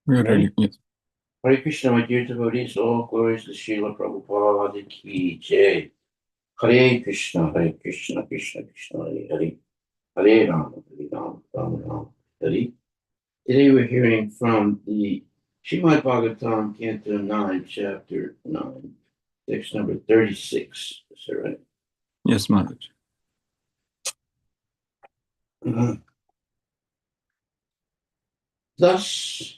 We are Ready? ready. Yes. Hare Krishna, my dear devotees, all glories to Srila Prabhupada ki jai. Hare Krishna, Hare Krishna, Krishna Krishna, Hare Hare, Hare Rama, Hare Rama, Rama Rama, Hare. Today we're hearing from the Srimad Bhagavatam, Canto 9, Chapter 9, text number 36. Is that right? Yes, Maharaj. Thus,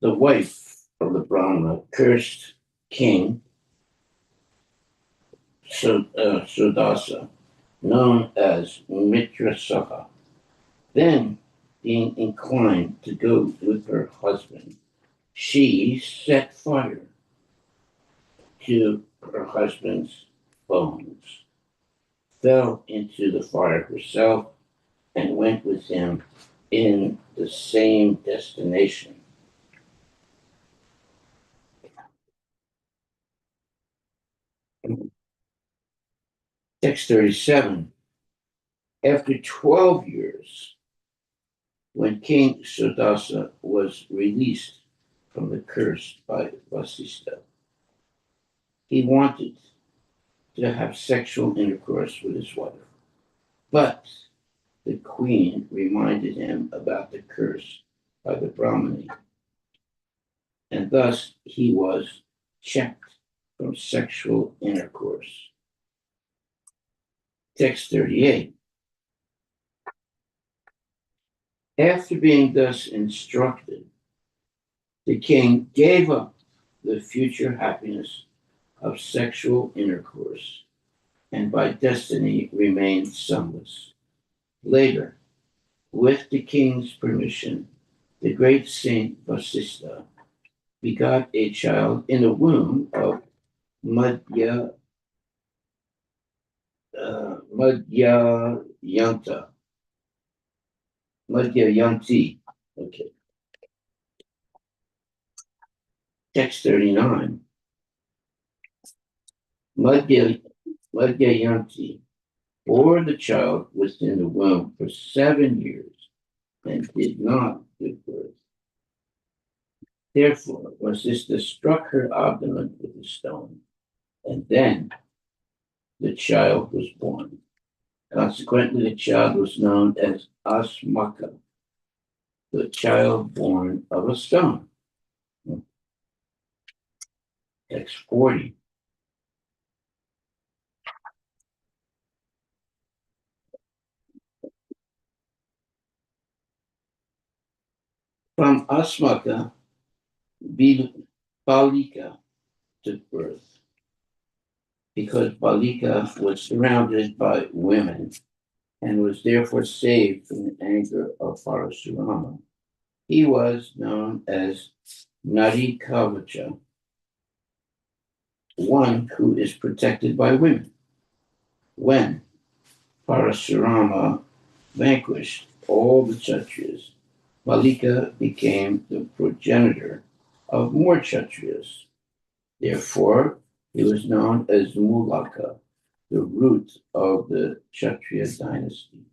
the wife of the Brahmana cursed King Sudasa, known as Mitrasaka. Then, being inclined to go with her husband, she set fire to her husband's bones, fell into the fire herself, and went with him in the same destination. Text 37. After 12 years, when King Sudasa was released from the curse by Vasista, he wanted to have sexual intercourse with his wife. But the queen reminded him about the curse by the Brahmani, and thus he was checked from sexual intercourse. Text 38. After being thus instructed, the king gave up the future happiness of sexual intercourse and by destiny remained sonless. Later, with the king's permission, the great saint Vasista begot a child in the womb of Madhya, Madhyayanta, Madhyayanti. Okay. Text 39. Madhyayanti bore the child within the womb for 7 years and did not give birth. Therefore, Vasista struck her abdomen with a stone, and then the child was born. Consequently, the child was known as Asmaka, the child born of a stone. Text 40. From Asmaka, Balika took birth. Because Balika was surrounded by women and was therefore saved from the anger of Parasurama, he was known as Nari Kavacha, one who is protected by women. When Parasurama vanquished all the Kshatriyas, Balika became the progenitor of more Kshatriyas. Therefore, he was known as Mulaka, the root of the Kshatriya dynasty.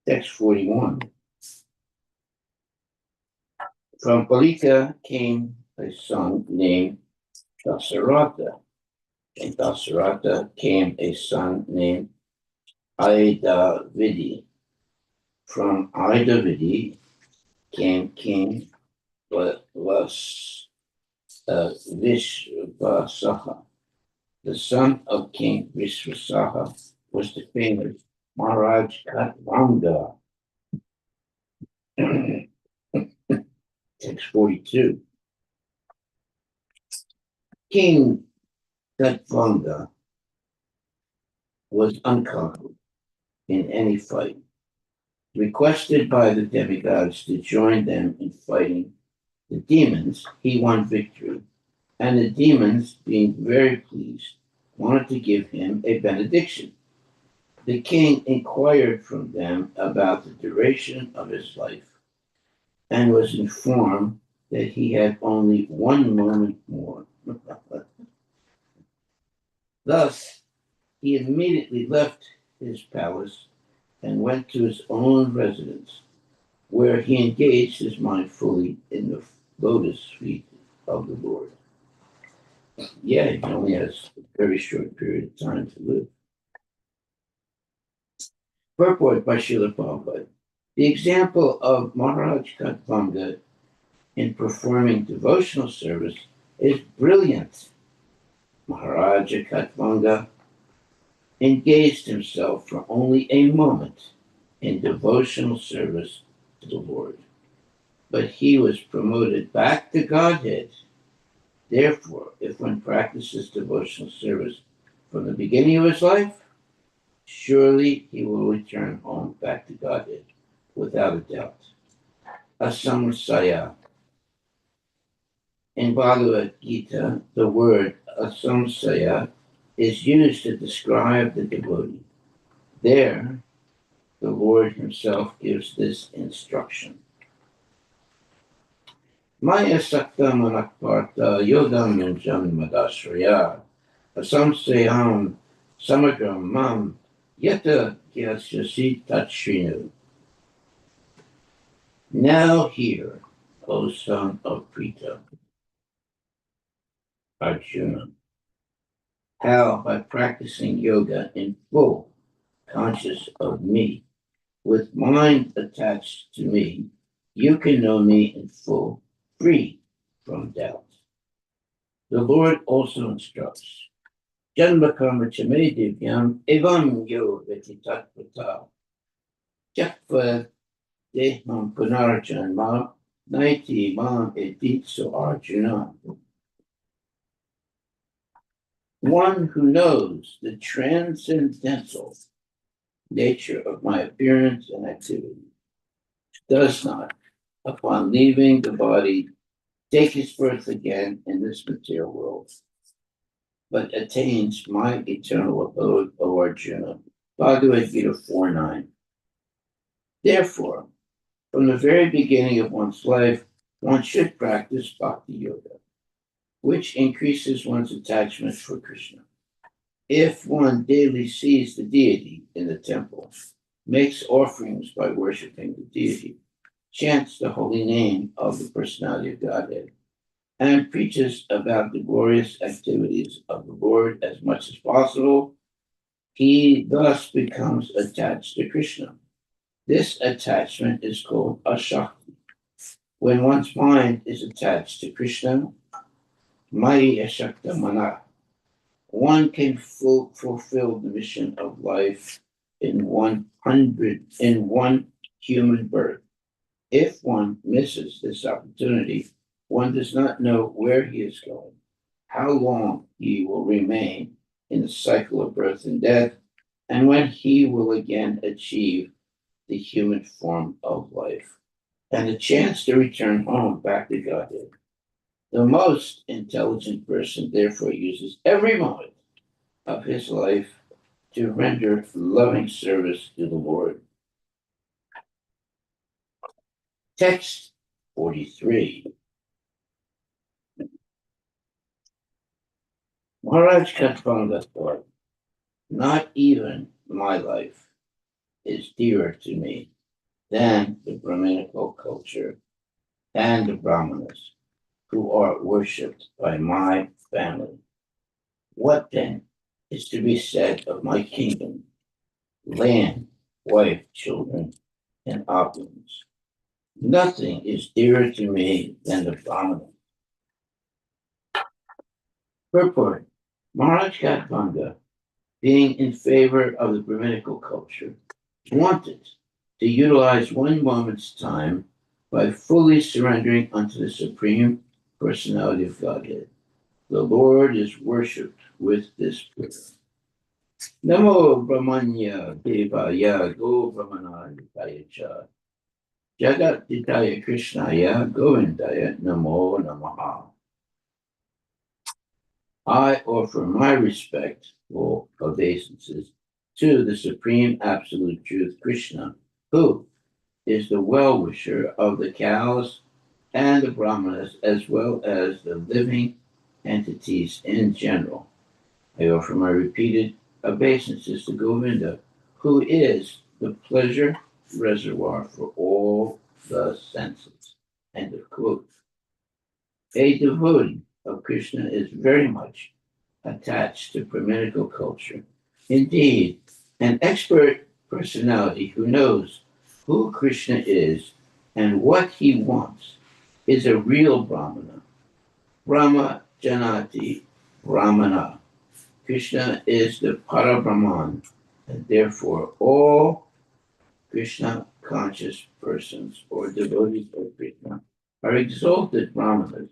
Text 41. From Balika came a son named Dasaratha, and Dasaratha came a son named Aidavidi. From Aidavidi came King Vishvasaha. The son of King Vishvasaha was the famous Maharaj Katvanga. Text 42. King Katvanga was unconquered in any fight. Requested by the demigods to join them in fighting the demons, he won victory, and the demons, being very pleased, wanted to give him a benediction. The king inquired from them about the duration of his life and was informed that he had only 1 moment more. Thus, he immediately left his palace and went to his own residence. where he engaged his mind fully in the lotus feet of the Lord. Yeah, he only has a very short period of time to live. Purport by Srila Prabhupada. The example of Maharaj Katvanga in performing devotional service is brilliant. Maharaja Katvanga engaged himself for only a moment in devotional service to the Lord, but he was promoted back to Godhead. Therefore, if one practices devotional service from the beginning of his life, surely he will return home back to Godhead, without a doubt. Asamsaya. In Bhagavad Gita, the word asamsaya is used to describe the devotee. There, the Lord himself gives this instruction. Maya sakta manakparta yodam yunjan madashraya asamsayam samagram mam yata kyasyasi tatshrinu. Now hear, O son of Pritha, Arjuna, how by practicing yoga in full, conscious of me, with mind attached to me, you can know me in full, free from doubt. The Lord also instructs, Janma karma chame divyam evam yo vetitatpata jakva deham punarjanma naiti mam editso Arjuna. One who knows the transcendental nature of my appearance and activity does not, upon leaving the body, take his birth again in this material world, but attains my eternal abode, O Arjuna. Bhagavad Gita 4:9. Therefore, from the very beginning of one's life, one should practice bhakti yoga, which increases one's attachment for Krishna. If one daily sees the deity in the temple, makes offerings by worshiping the deity, chants the holy name of the personality of Godhead, and preaches about the glorious activities of the Lord as much as possible, he thus becomes attached to Krishna. This attachment is called ashakti. When one's mind is attached to Krishna, Maya Shakta Mana, one can fulfill the mission of life in one human birth. If one misses this opportunity, one does not know where he is going, how long he will remain in the cycle of birth and death, and when he will again achieve the human form of life and the chance to return home back to Godhead. The most intelligent person therefore uses every moment of his life to render loving service to the Lord. Text 43. Maharaj Katvanga thought, not even my life is dearer to me than the Brahminical culture and the Brahmanas who are worshipped by my family. What then is to be said of my kingdom, land, wife, children, and opulence? Nothing is dearer to me than the Brahmana. Purport. Maharaj Katvanga, being in favor of the Brahminical culture, wanted to utilize one moment's time by fully surrendering unto the Supreme Personality of Godhead. The Lord is worshipped with this prayer. Namo Brahmanya Devaya Go Brahmanaya Cha Jagat Ditaya Krishnaya Govindaya Namo Namaha. I offer my respectful obeisances to the Supreme Absolute Truth Krishna, who is the well-wisher of the cows and the brahmanas, as well as the living entities in general. I offer my repeated obeisances to Govinda, who is the pleasure reservoir for all the senses. End of quote. A devotee of Krishna is very much attached to Brahminical culture. Indeed, an expert personality who knows who Krishna is and what he wants is a real Brahmana. Brahma Janati Brahmana. Krishna is the Parabrahman, and therefore all Krishna conscious persons or devotees of Krishna are exalted Brahmanas.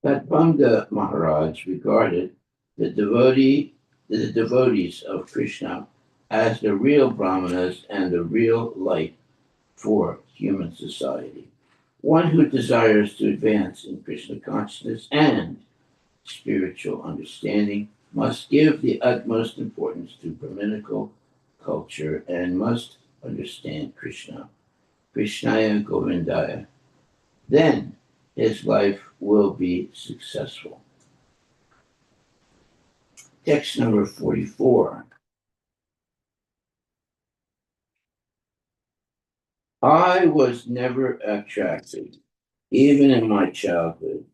Harivilas Maharaj regarded the devotees of Krishna as the real Brahmanas and the real light for human society. One who desires to advance in Krishna consciousness and spiritual understanding must give the utmost importance to Brahminical culture and must understand Krishna, Krishnaya Govindaya. Then his life will be successful. Text number 44. I was never attracted, even in my childhood,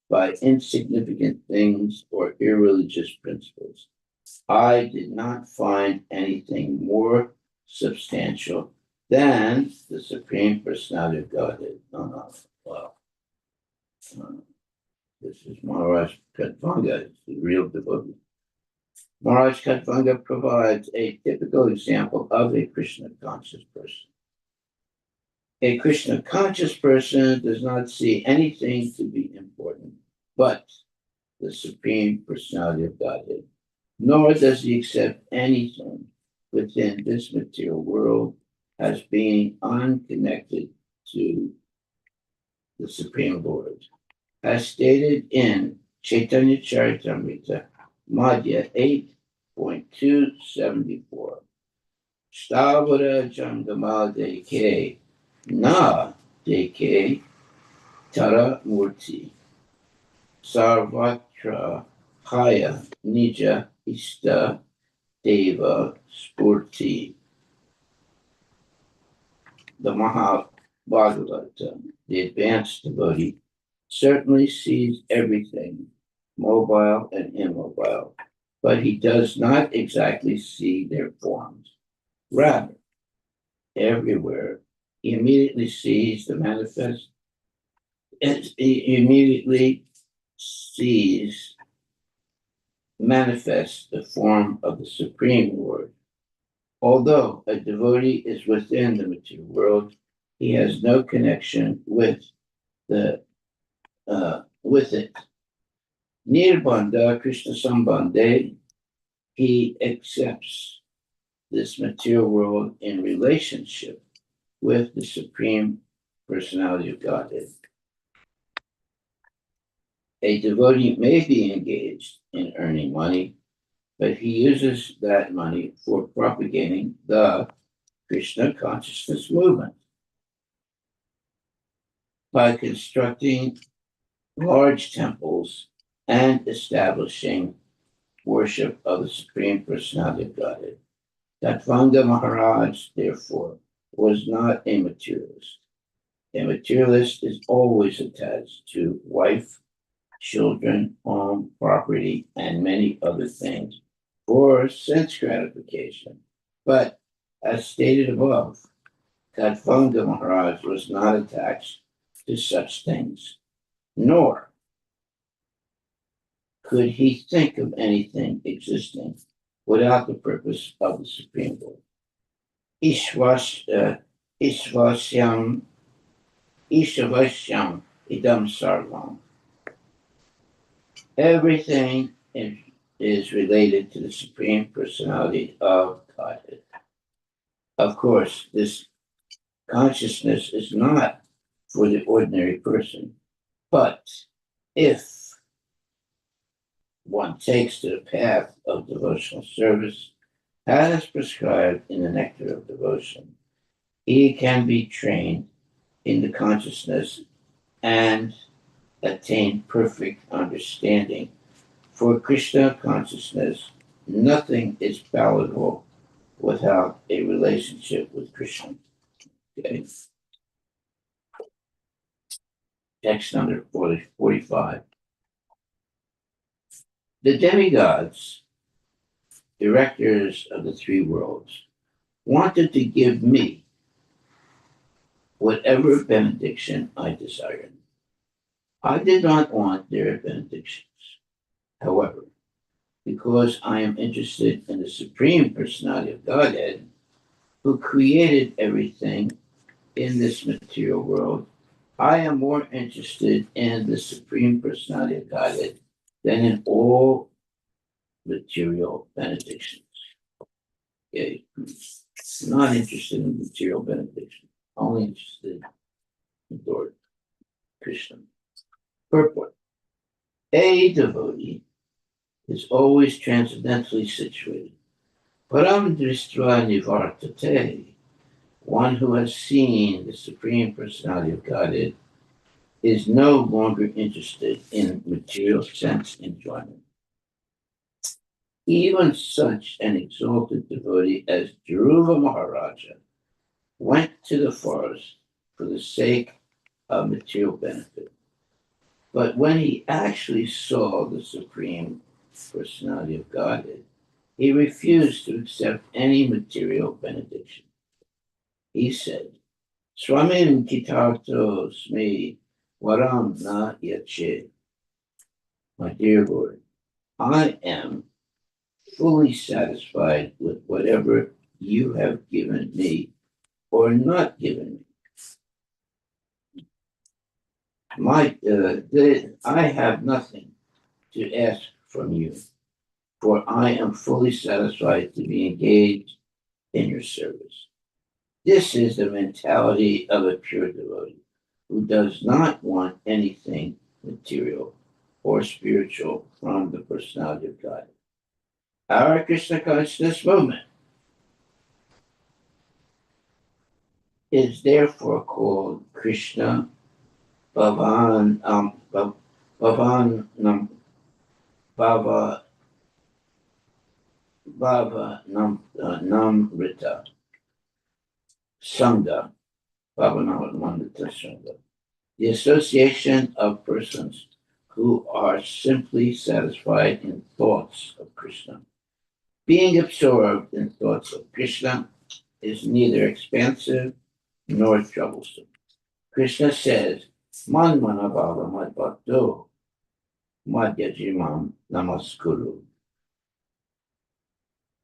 by insignificant things or irreligious principles. I did not find anything more substantial than the Supreme Personality of Godhead. No. Wow. This is Maharaj Katvanga, the real devotee. Maharaj Katvanga provides a typical example of a Krishna conscious person. A Krishna conscious person does not see anything to be important but the Supreme Personality of Godhead, nor does he accept anything within this material world as being unconnected to the Supreme Lord. As stated in Chaitanya Charitamrita, Madhya 8.274, Stavara Jangamal Deke Na Deke Tara Murti Sarvatra Haya Nija Ista Deva Spurti. The Mahabhagavata, the advanced devotee, certainly sees everything, mobile and immobile, but he does not exactly see their forms. Rather, everywhere, he immediately sees the manifest, he immediately sees manifest the form of the Supreme Lord. Although a devotee is within the material world, he has no connection with it. Nirbandha Krishna Sambandhe, he accepts this material world in relationship with the Supreme Personality of Godhead. A devotee may be engaged in earning money, but he uses that money for propagating the Krishna consciousness movement by constructing large temples and establishing worship of the Supreme Personality of Godhead. Katvanga Maharaj, therefore, was not a materialist. A materialist is always attached to wife, children, home, property, and many other things for sense gratification. But as stated above, Katvanga Maharaj was not attached to such things, nor could he think of anything existing without the purpose of the Supreme Lord. Ishvasyam Ishavasyam Idam Sarvam. Everything is related to the Supreme Personality of Godhead. Of course, this consciousness is not for the ordinary person, but if one takes to the path of devotional service, as prescribed in the Nectar of Devotion, he can be trained in the consciousness and attain perfect understanding. For Krishna consciousness, nothing is palatable without a relationship with Krishna. Okay. text number 45. The demigods, directors of the three worlds, wanted to give me whatever benediction I desired. I did not want their benedictions. However, because I am interested in the Supreme Personality of Godhead, who created everything in this material world, I am more interested in the Supreme Personality of Godhead than in all material benedictions. Okay. Not interested in material benediction, only interested in Lord Krishna. Purport. A devotee is always transcendentally situated. Param dristra nivartate, one who has seen the Supreme Personality of Godhead, is no longer interested in material sense enjoyment. Even such an exalted devotee as Harivilas Maharaj went to the forest for the sake of material benefit. But when he actually saw the Supreme Personality of Godhead, he refused to accept any material benediction. He said, Swamim kitarto sme varam na yache. My dear Lord, I am fully satisfied with whatever you have given me or not given me. I have nothing to ask from you, for I am fully satisfied to be engaged in your service. This is the mentality of a pure devotee who does not want anything material or spiritual from the personality of God. Our Krishna consciousness movement is therefore called Krishna Bhava Namrita Sangha, Bhavanamrita Sangha, the association of persons who are simply satisfied in thoughts of Krishna. Being absorbed in thoughts of Krishna is neither expansive nor troublesome. Krishna says, Man manabhava madbhakto madhyajimam namaskuru.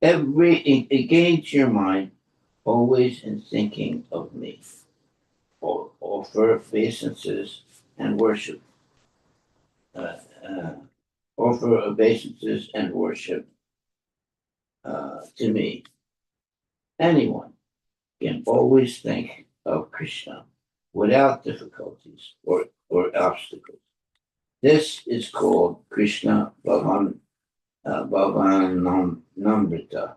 Engage your mind always in thinking of me. Offer obeisances and worship. Offer obeisances and worship to me. Anyone can always think of Krishna without difficulties or obstacles. This is called Krishna Bhavanamrita.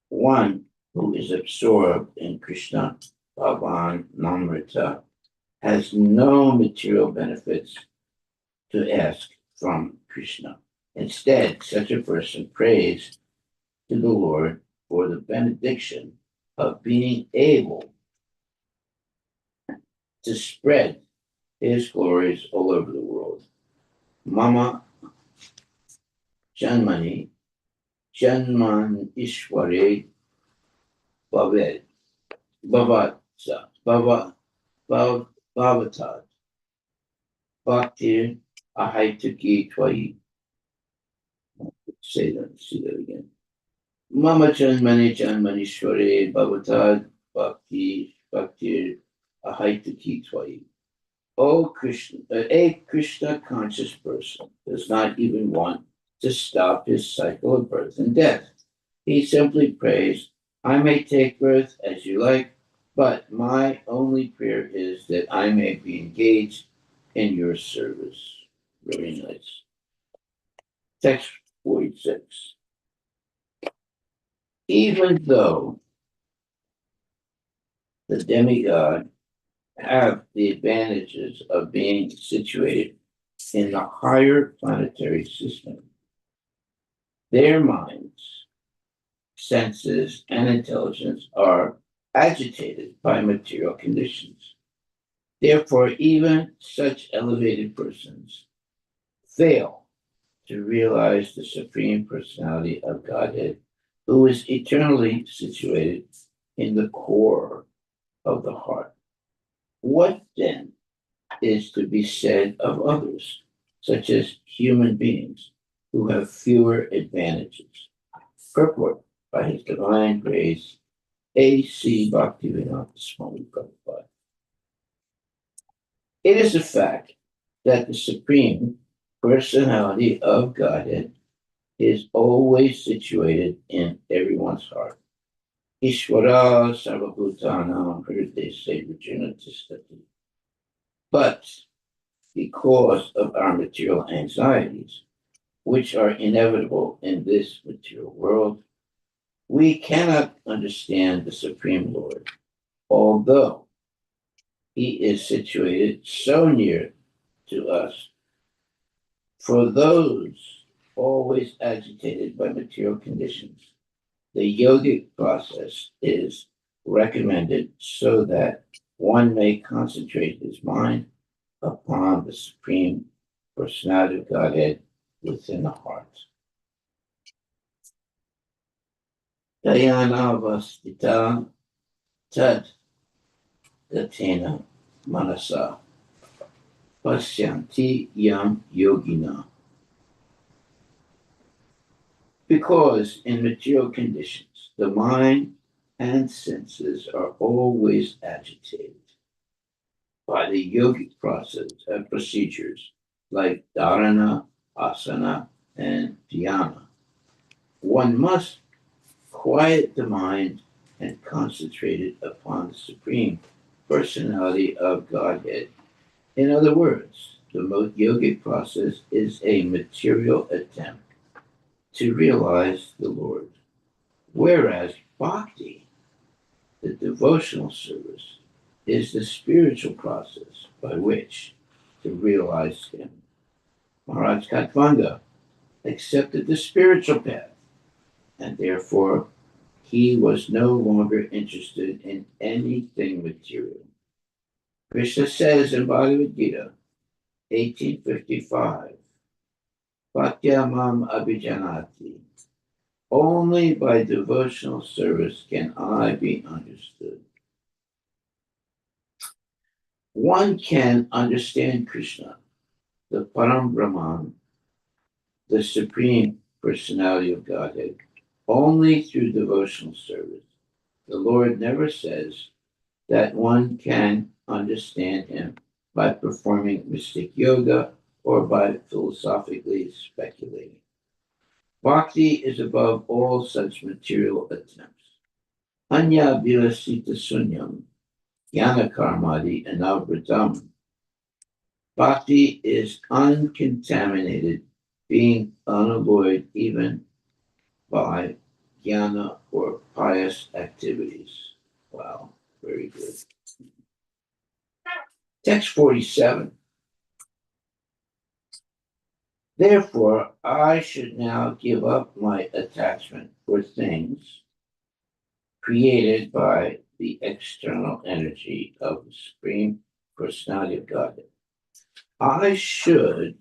One who is absorbed in Krishna Bhavanamrita has no material benefits to ask from Krishna. Instead, such a person prays to the Lord for the benediction of being able to spread his glories all over the world. Mama Janman Ishware Bhavatad Bhaktir Ahaituki Twai. See that again. Mama Janmani Ishware Bhavatad Bhaktir Ahaituki Twai. Oh Krishna, a Krishna conscious person does not even want to stop his cycle of birth and death. He simply prays, I may take birth as you like, but my only prayer is that I may be engaged in your service. Very nice. Text 46. Even though the demigod have the advantages of being situated in the higher planetary system, their minds, senses, and intelligence are agitated by material conditions. Therefore, even such elevated persons fail to realize the Supreme Personality of Godhead, who is eternally situated in the core of the heart. What then is to be said of others, such as human beings, who have fewer advantages? Purport by His Divine Grace, A.C. Bhaktivinoda Swami Prabhupada. It is a fact that the Supreme Personality of Godhead is always situated in everyone's heart. Ishvara Sarvabhutanam Hridaya Vijnana Tishtati. But because of our material anxieties, which are inevitable in this material world, we cannot understand the Supreme Lord, although He is situated so near to us. For those always agitated by material conditions, the yogic process is recommended so that one may concentrate his mind upon the Supreme Personality of Godhead within the heart. Dayanavastita tad gatena manasa pasyanti yam yogina. Because in material conditions, the mind and senses are always agitated by the yogic process and procedures like dharana, asana, and dhyana. One must quiet the mind and concentrate it upon the Supreme Personality of Godhead. In other words, the yogic process is a material attempt to realize the Lord, whereas bhakti, the devotional service, is the spiritual process by which to realize Him. Maharaj Katvanga accepted the spiritual path, and therefore he was no longer interested in anything material. Krishna says in Bhagavad Gita 18:55, Bhaktyamam abhijanati. Only by devotional service can I be understood. One can understand Krishna, the Param Brahman, the Supreme Personality of Godhead, only through devotional service. The Lord never says that one can understand Him by performing mystic yoga or by philosophically speculating. Bhakti is above all such material attempts. Anya vilasita sunyam, jnana karmadi anavritam. Bhakti is uncontaminated, being unalloyed even by jnana or pious activities. Wow, very good. Text 47. Therefore, I should now give up my attachment for things created by the external energy of the Supreme Personality of Godhead. I should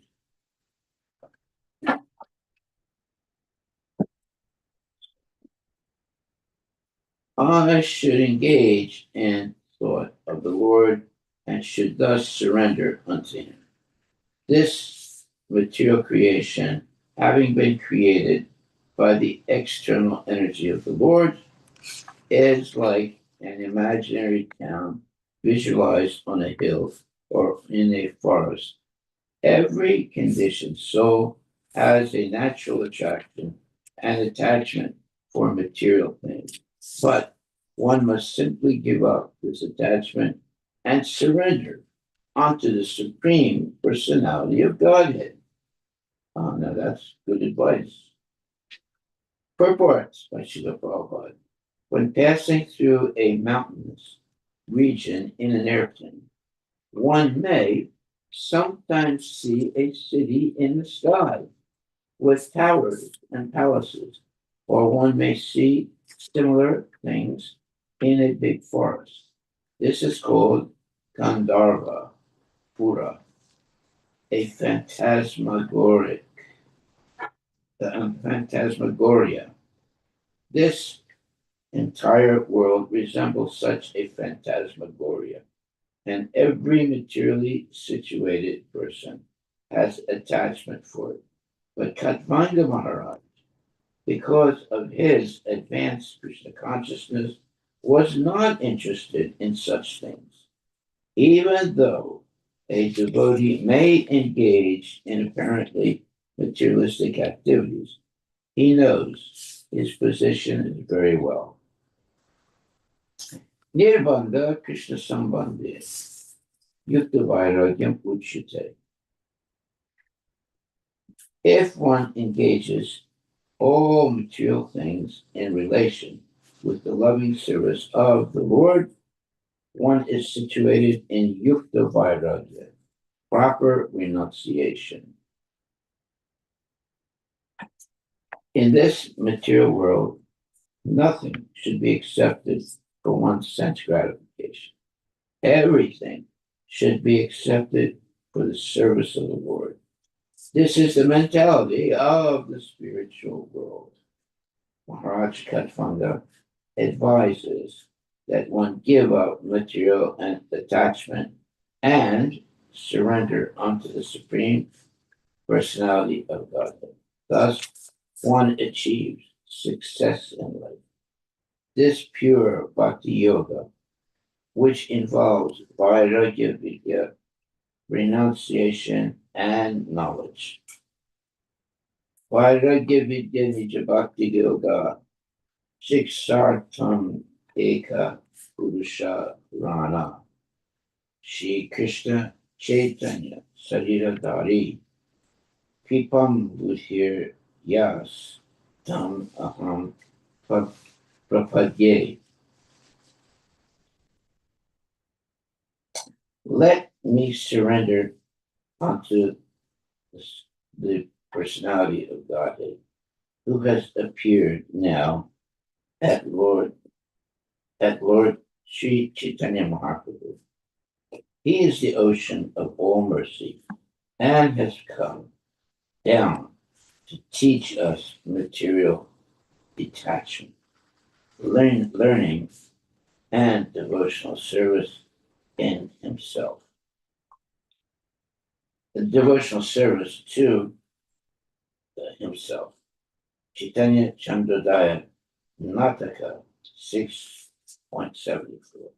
engage in thought of the Lord and should thus surrender unto Him. This material creation, having been created by the external energy of the Lord, is like an imaginary town visualized on a hill or in a forest. Every conditioned soul has a natural attraction and attachment for material things, but one must simply give up this attachment and surrender onto the Supreme Personality of Godhead. Oh, now that's good advice. Purports by Srila Prabhupada. When passing through a mountainous region in an airplane, one may sometimes see a city in the sky with towers and palaces, or one may see similar things in a big forest. This is called Gandharva Pura, a phantasmagoria. This entire world resembles such a phantasmagoria, and every materially situated person has attachment for it. But Katvanga Maharaj, because of his advanced Krishna consciousness, was not interested in such things. Even though a devotee may engage in apparently materialistic activities, he knows his position is very well. Nirbandha Krishna Sambandhi Yukta Vairagyam Uchyate. If one engages all material things in relation with the loving service of the Lord, one is situated in Yukta Vairagya, proper renunciation. In this material world, nothing should be accepted for one's sense gratification. Everything should be accepted for the service of the Lord. This is the mentality of the spiritual world. Maharaj Katvanga advises that one give up material and attachment and surrender unto the Supreme Personality of Godhead. Thus, one achieves success in life. This pure bhakti yoga, which involves vairagya vidya, renunciation, and knowledge. Vairagya vidya nija bhakti yoga, shiksartam eka purusha rana, Shri Krishna Chaitanya Sariradari, Kripam Budhir Yas Tam Aham Prapadye. Let me surrender unto the personality of Godhead, who has appeared now at Lord Sri Chaitanya Mahaprabhu. He is the ocean of all mercy and has come down to teach us material detachment, learning, and devotional service in himself. The devotional service to himself. Chaitanya Chandrodaya Nataka 6.74.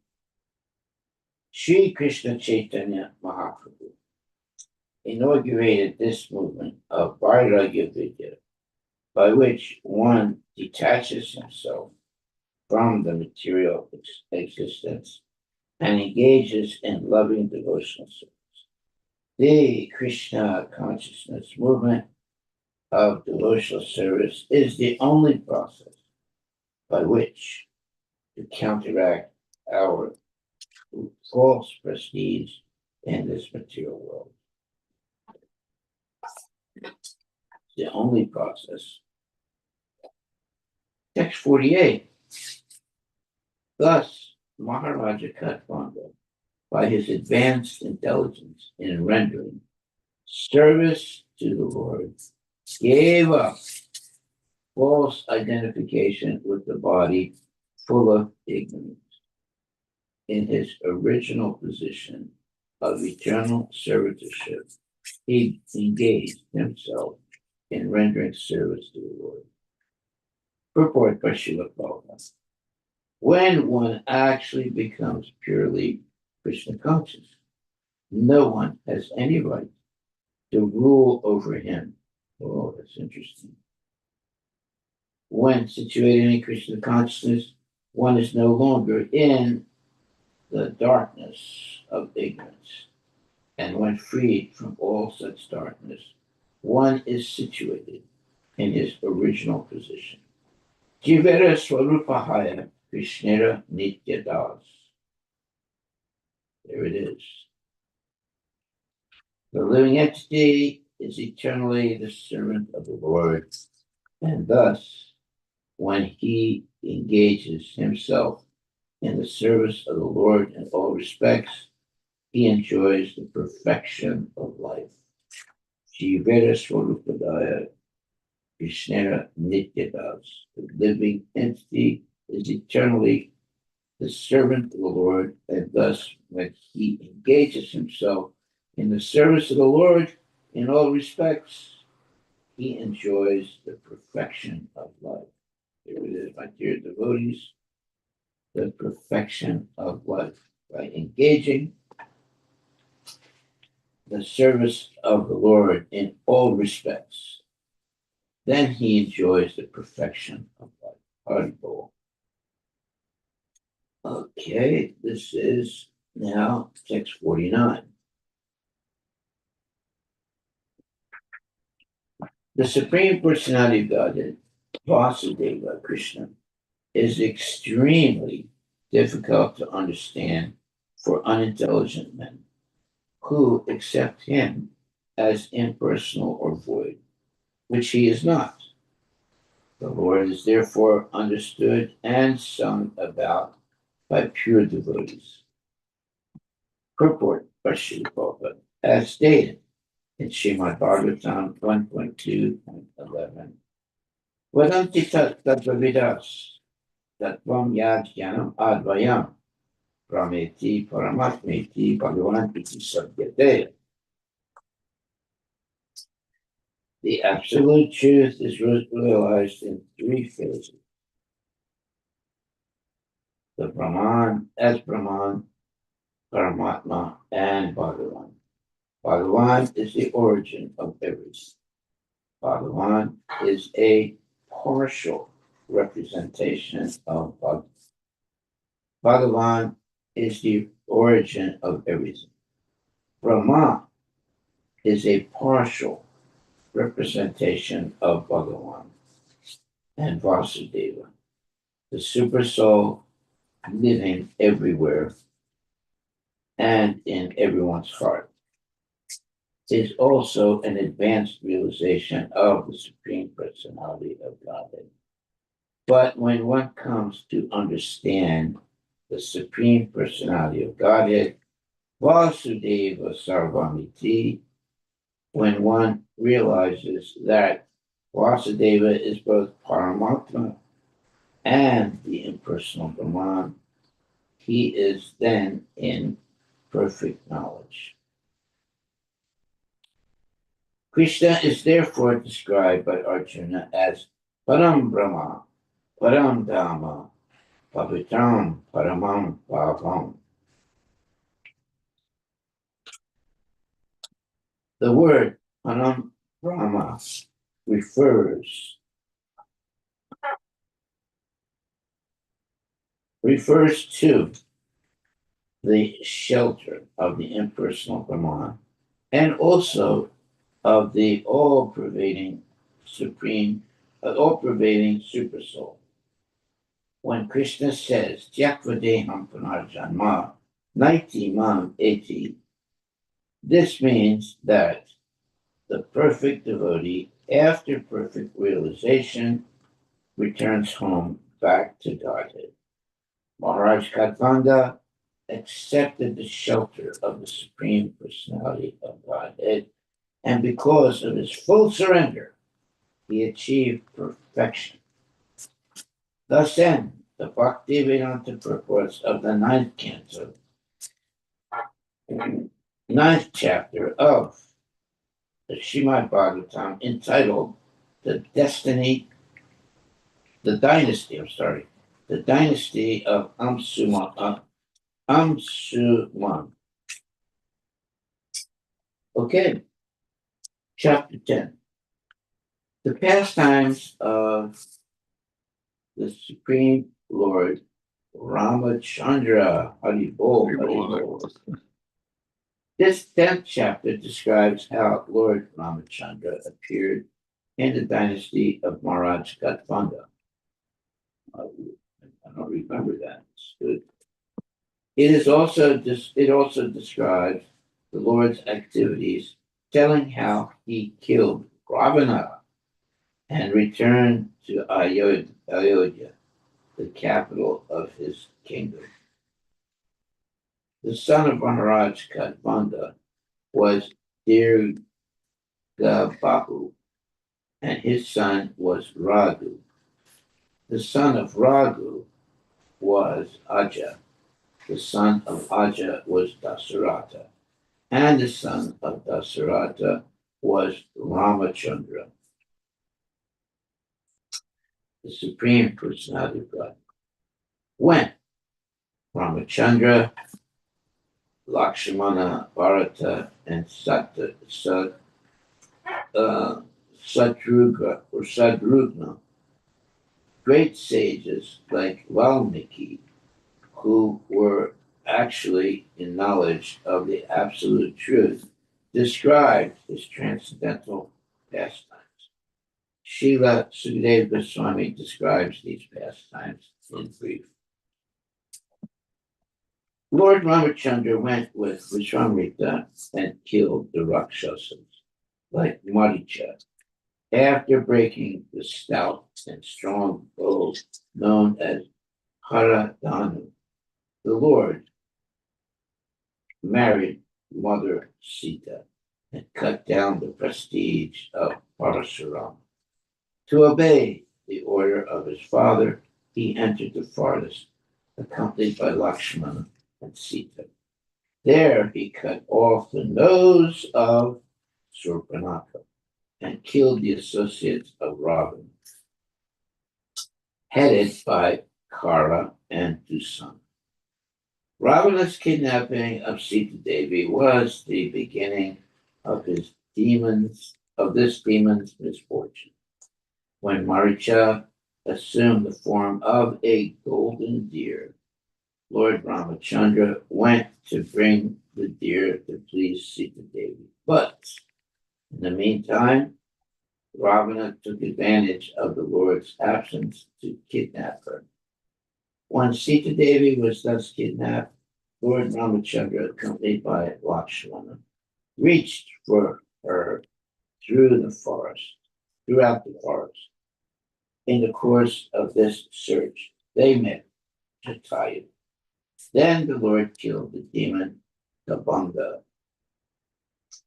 Sri Krishna Chaitanya Mahaprabhu inaugurated this movement of Vairagya Vidya, by which one detaches himself from the material existence and engages in loving devotional service. The Krishna consciousness movement of devotional service is the only process by which to counteract our false prestige in this material world. The only process. Text 48. Thus, Maharaja Katvanga, by his advanced intelligence in rendering service to the Lord, gave up false identification with the body full of ignorance. In his original position of eternal servitorship, he engaged himself in rendering service to the Lord. Purport by Srila Prabhupada. When one actually becomes purely Krishna conscious, no one has any right to rule over him. Oh, that's interesting. When situated in Krishna consciousness, one is no longer in the darkness of ignorance. And when freed from all such darkness, one is situated in his original position. Jivera Swarupahaya Krishnera Nityadas. There it is. The living entity is eternally the servant of the Lord, and thus, when he engages himself in the service of the Lord in all respects, he enjoys the perfection of life. Jivera Swarupadaya Krishnera Nityadavas. The living entity is eternally the servant of the Lord, and thus when he engages himself in the service of the Lord in all respects, he enjoys the perfection of life. Here it is, my dear devotees, the perfection of life. By engaging the service of the Lord in all respects, then he enjoys the perfection of life. Haribol. Okay, this is now text 49. The Supreme Personality of Godhead, Vasudeva Krishna, is extremely difficult to understand for unintelligent men who accept him as impersonal or void, which he is not. The Lord is therefore understood and sung about by pure devotees. Purport by Srila Prabhupada, as stated in Srimad Bhagavatam 1.2.11. Vadanti tattvavidas tattvam yad jnanam advayam prameti paramatmeti bhagavan iti satyate. The absolute truth is realized in three phases. The Brahman, as Brahman, Paramatma, and Bhagavan. Bhagavan is the origin of everything. Bhagavan is a partial representation of Bhagavan. Bhagavan is the origin of everything. Brahma is a partial representation of Bhagavan. And Vasudeva, the super soul living everywhere and in everyone's heart, is also an advanced realization of the Supreme Personality of Godhead. But when one comes to understand the Supreme Personality of Godhead, Vasudeva Sarvamiti, when one realizes that Vasudeva is both Paramatma and the impersonal Brahman, he is then in perfect knowledge. Krishna is therefore described by Arjuna as Param Brahma, Param Dhamma, Pavitram Paramam Bhavam. The word Param Brahma refers to the shelter of the impersonal Brahman and also of the all-pervading supersoul. When Krishna says, Tyaktva-deham punarjanma, naiti mam eti, this means that the perfect devotee, after perfect realization, returns home back to Godhead. Maharaj Katvanga accepted the shelter of the Supreme Personality of Godhead, and because of his full surrender, he achieved perfection. Thus end the Bhaktivedanta purports of the ninth canto, ninth chapter of the Srimad Bhagavatam, entitled The Dynasty of Amsuman. Okay, chapter 10. The pastimes of the Supreme Lord Ramachandra. Haribol. This 10th chapter describes how Lord Ramachandra appeared in the dynasty of Maharaj Gatvanga. I don't remember that. It's good. It also describes the Lord's activities, telling how he killed Ravana and returned to Ayodhya, the capital of his kingdom. The son of Maharaj Kadvanda was Dirgabahu, and his son was Raghu. The son of Raghu was Aja. The son of Aja was Dasaratha. And the son of Dasaratha was Ramachandra, the Supreme Personality of God. When Ramachandra, Lakshmana, Bharata, and Sadrugna, great sages like Valmiki, who were actually in knowledge of the absolute truth, described his transcendental pastimes. Srila Sukadeva Goswami describes these pastimes in brief. Lord Ramachandra went with Vishwamitra and killed the Rakshasas, like Maricha, after breaking the stout and strong bow known as Haradhanu. The Lord married Mother Sita and cut down the prestige of Parashuram. To obey the order of his father, he entered the forest, accompanied by Lakshmana and Sita. There he cut off the nose of Surpanaka and killed the associates of Ravana, headed by Kara and Dusan. Ravana's kidnapping of Sita Devi was the beginning of this demon's misfortune. When Maricha assumed the form of a golden deer, Lord Ramachandra went to bring the deer to please Sita Devi. But in the meantime, Ravana took advantage of the Lord's absence to kidnap her. When Sita Devi was thus kidnapped, Lord Ramachandra, accompanied by Lakshmana, reached for her throughout the forest. In the course of this search, they met Jatayu. Then the Lord killed the demon Kabanga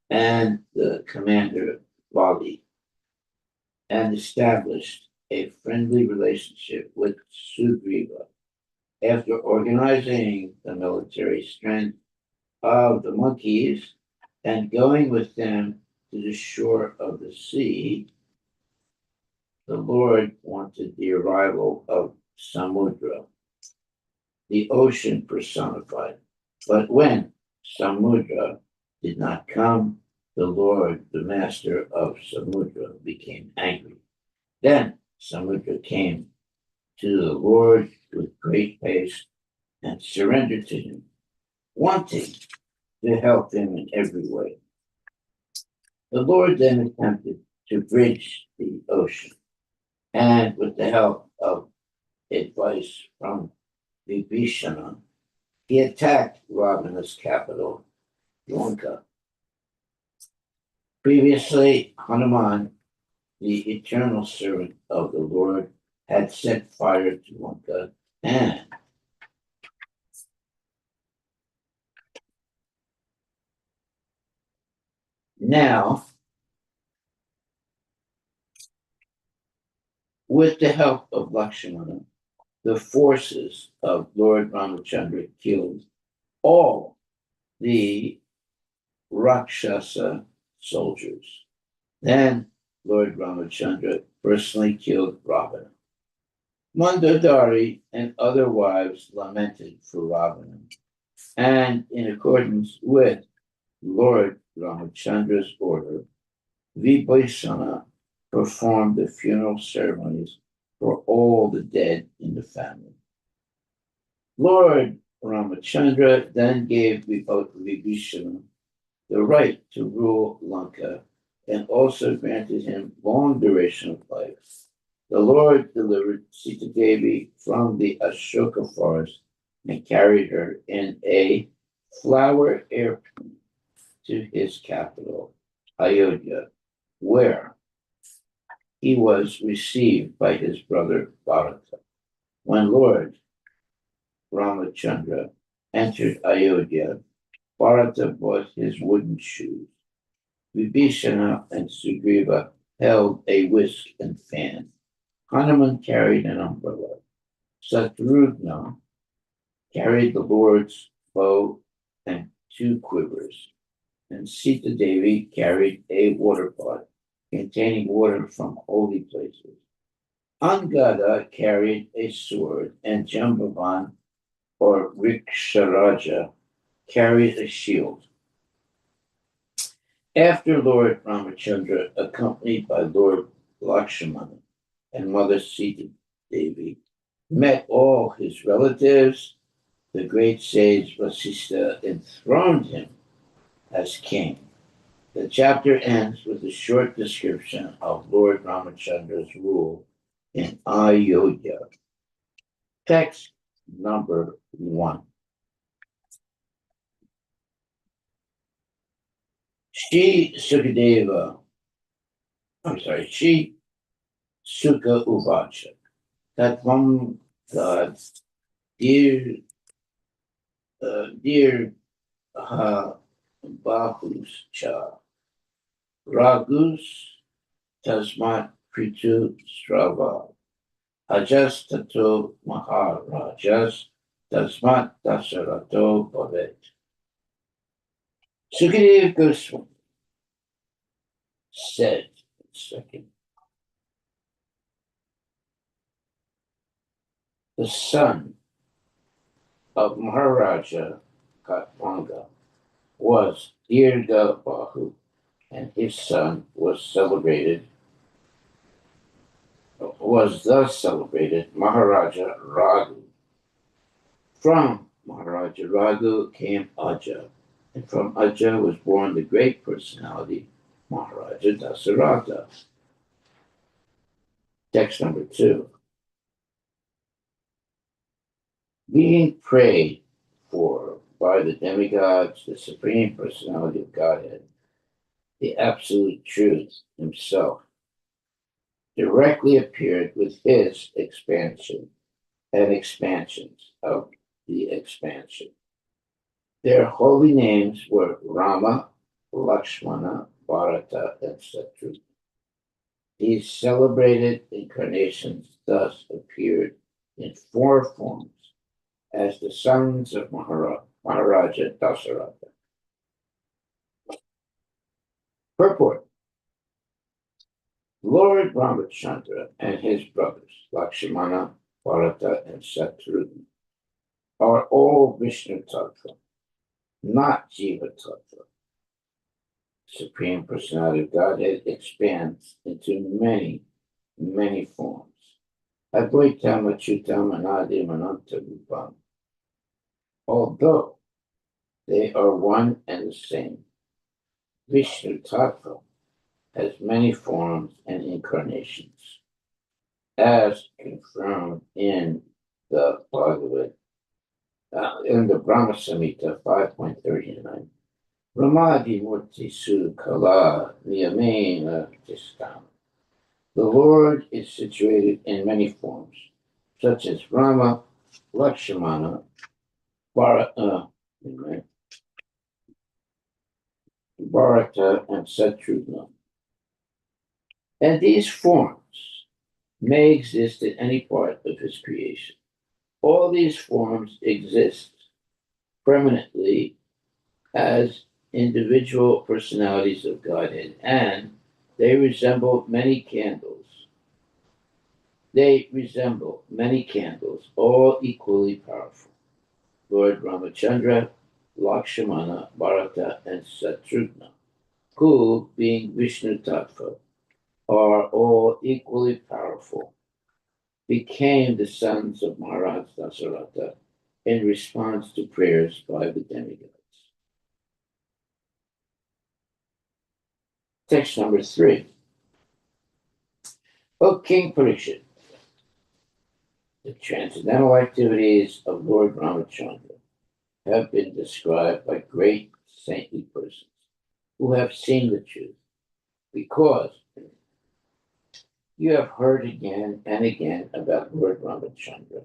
and the commander Vali and established a friendly relationship with Sugriva. After organizing the military strength of the monkeys and going with them to the shore of the sea, the Lord wanted the arrival of Samudra, the ocean personified. But when Samudra did not come, the Lord, the master of Samudra, became angry. Then Samudra came to the Lord with great haste and surrendered to him, wanting to help him in every way. The Lord then attempted to bridge the ocean, and with the help of advice from Vibhishana, he attacked Ravana's capital, Lanka. Previously, Hanuman, the eternal servant of the Lord, had set fire to Lanka, and now, with the help of Lakshmana, the forces of Lord Ramachandra killed all the Rakshasa soldiers. Then Lord Ramachandra personally killed Ravana. Mandodari and other wives lamented for Ravana, and in accordance with Lord Ramachandra's order, Vibhishana performed the funeral ceremonies for all the dead in the family. Lord Ramachandra then gave Vibhishana the right to rule Lanka and also granted him long duration of life. The Lord delivered Sita Devi from the Ashoka forest and carried her in a flower airplane to his capital, Ayodhya, where he was received by his brother Bharata. When Lord Ramachandra entered Ayodhya, Bharata bought his wooden shoes. Vibhishana and Sugriva held a whisk and fan. Hanuman carried an umbrella. Satrugna carried the Lord's bow and two quivers, and Sita Devi carried a water pot containing water from holy places. Angada carried a sword, and Jambavan or Riksharaja carried a shield. After Lord Ramachandra, accompanied by Lord Lakshmana and Mother Sita Devi, met all his relatives, the great sage Vasistha enthroned him as king. The chapter ends with a short description of Lord Ramachandra's rule in Ayodhya. Text number 1. She Sukha Uvacha. Tatvam God, dear Bahus Cha. Ragus Tasmat Pritu Strava. Ajas Tato Maharajas Tasmat Dasarato Bhavet. Sukadev Goswami said, second, the son of Maharaja Katwanga was Dirga Bahu, and his son was thus celebrated Maharaja Raghu. From Maharaja Raghu came Aja, and from Aja was born the great personality Maharaja Dasaratha. Text number 2. Being prayed for by the demigods, the Supreme Personality of Godhead, the Absolute Truth himself, directly appeared with his expansion and expansions of the expansion. Their holy names were Rama, Lakshmana, Bharata, and Satrugna. These celebrated incarnations thus appeared in 4 forms as the sons of Maharaja Dasaratha. Purport. Lord Ramachandra and his brothers, Lakshmana, Bharata, and Satrugna, are all Vishnu Tattva, not Jiva Tattva. Supreme Personality of Godhead expands into many, many forms. Advaitam, Achyutam, Anadim, Ananta Rupam. Although they are one and the same, Vishnu Tattva has many forms and incarnations, as confirmed in the Bhagavad, in the Brahma Samhita 5.39. Ramadi Murti Su Kala Niyamena Tistam. The Lord is situated in many forms, such as Rama, Lakshmana, Bharata, and Satrugna. And these forms may exist in any part of his creation. All these forms exist permanently as individual personalities of Godhead, and they resemble many candles. All equally powerful. Lord Ramachandra, Lakshmana, Bharata, and Satrugna, who, being Vishnu Tattva, are all equally powerful, became the sons of Maharaj Dasaratha in response to prayers by the demigods. Text number 3. O King Parikshit, the transcendental activities of Lord Ramachandra have been described by great saintly persons who have seen the truth, because you have heard again and again about Lord Ramachandra,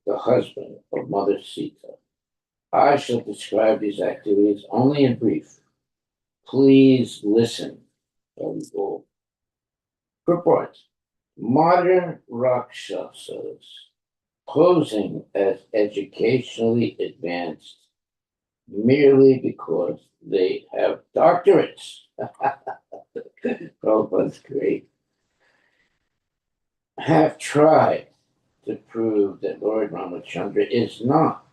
the husband of Mother Sita, I shall describe these activities only in brief. Please listen. Purport. Modern Rakshasas, posing as educationally advanced merely because they have doctorates. Prabhupada's great. Have tried to prove that Lord Ramachandra is not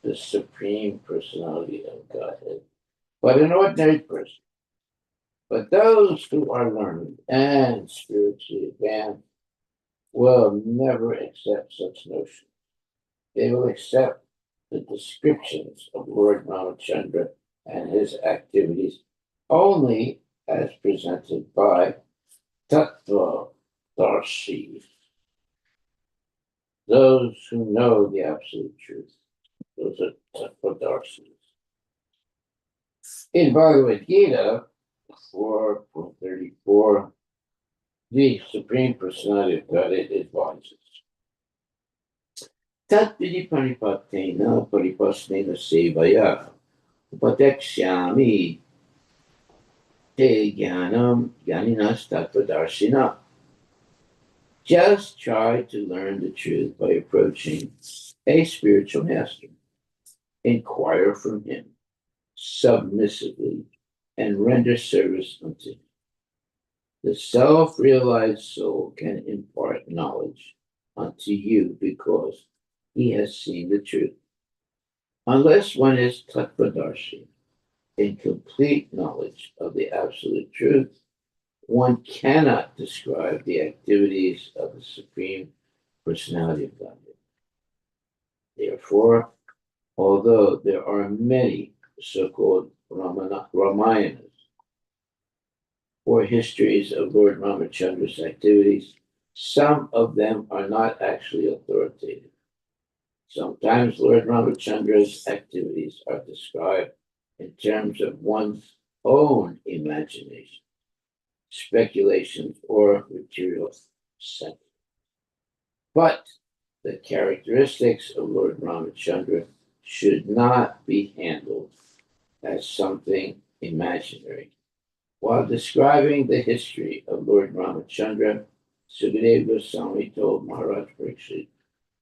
the supreme personality of Godhead, but an ordinary person. But those who are learned and spiritually advanced will never accept such notions. They will accept the descriptions of Lord Ramachandra and his activities only as presented by Tattva Darshi, those who know the absolute truth. Those are Tattva Darshis. In Bhagavad Gita 4.34, the Supreme Personality of Godhead advises. Tat vidi paripatena paripasnena sevaya upadeksyami te jnanam jnaninas tattvadarshina. Just try to learn the truth by approaching a spiritual master. Inquire from him submissively and render service unto him. The self-realized soul can impart knowledge unto you because he has seen the truth. Unless one is tattvadarshi, in complete knowledge of the absolute truth, one cannot describe the activities of the Supreme Personality of Godhead. Therefore, although there are many so-called Ramayanas, or histories of Lord Ramachandra's activities, some of them are not actually authoritative. Sometimes Lord Ramachandra's activities are described in terms of one's own imagination, speculations, or material sense. But the characteristics of Lord Ramachandra should not be handled as something imaginary. While describing the history of Lord Ramachandra, Sukadeva Goswami told Maharaj Pariksit,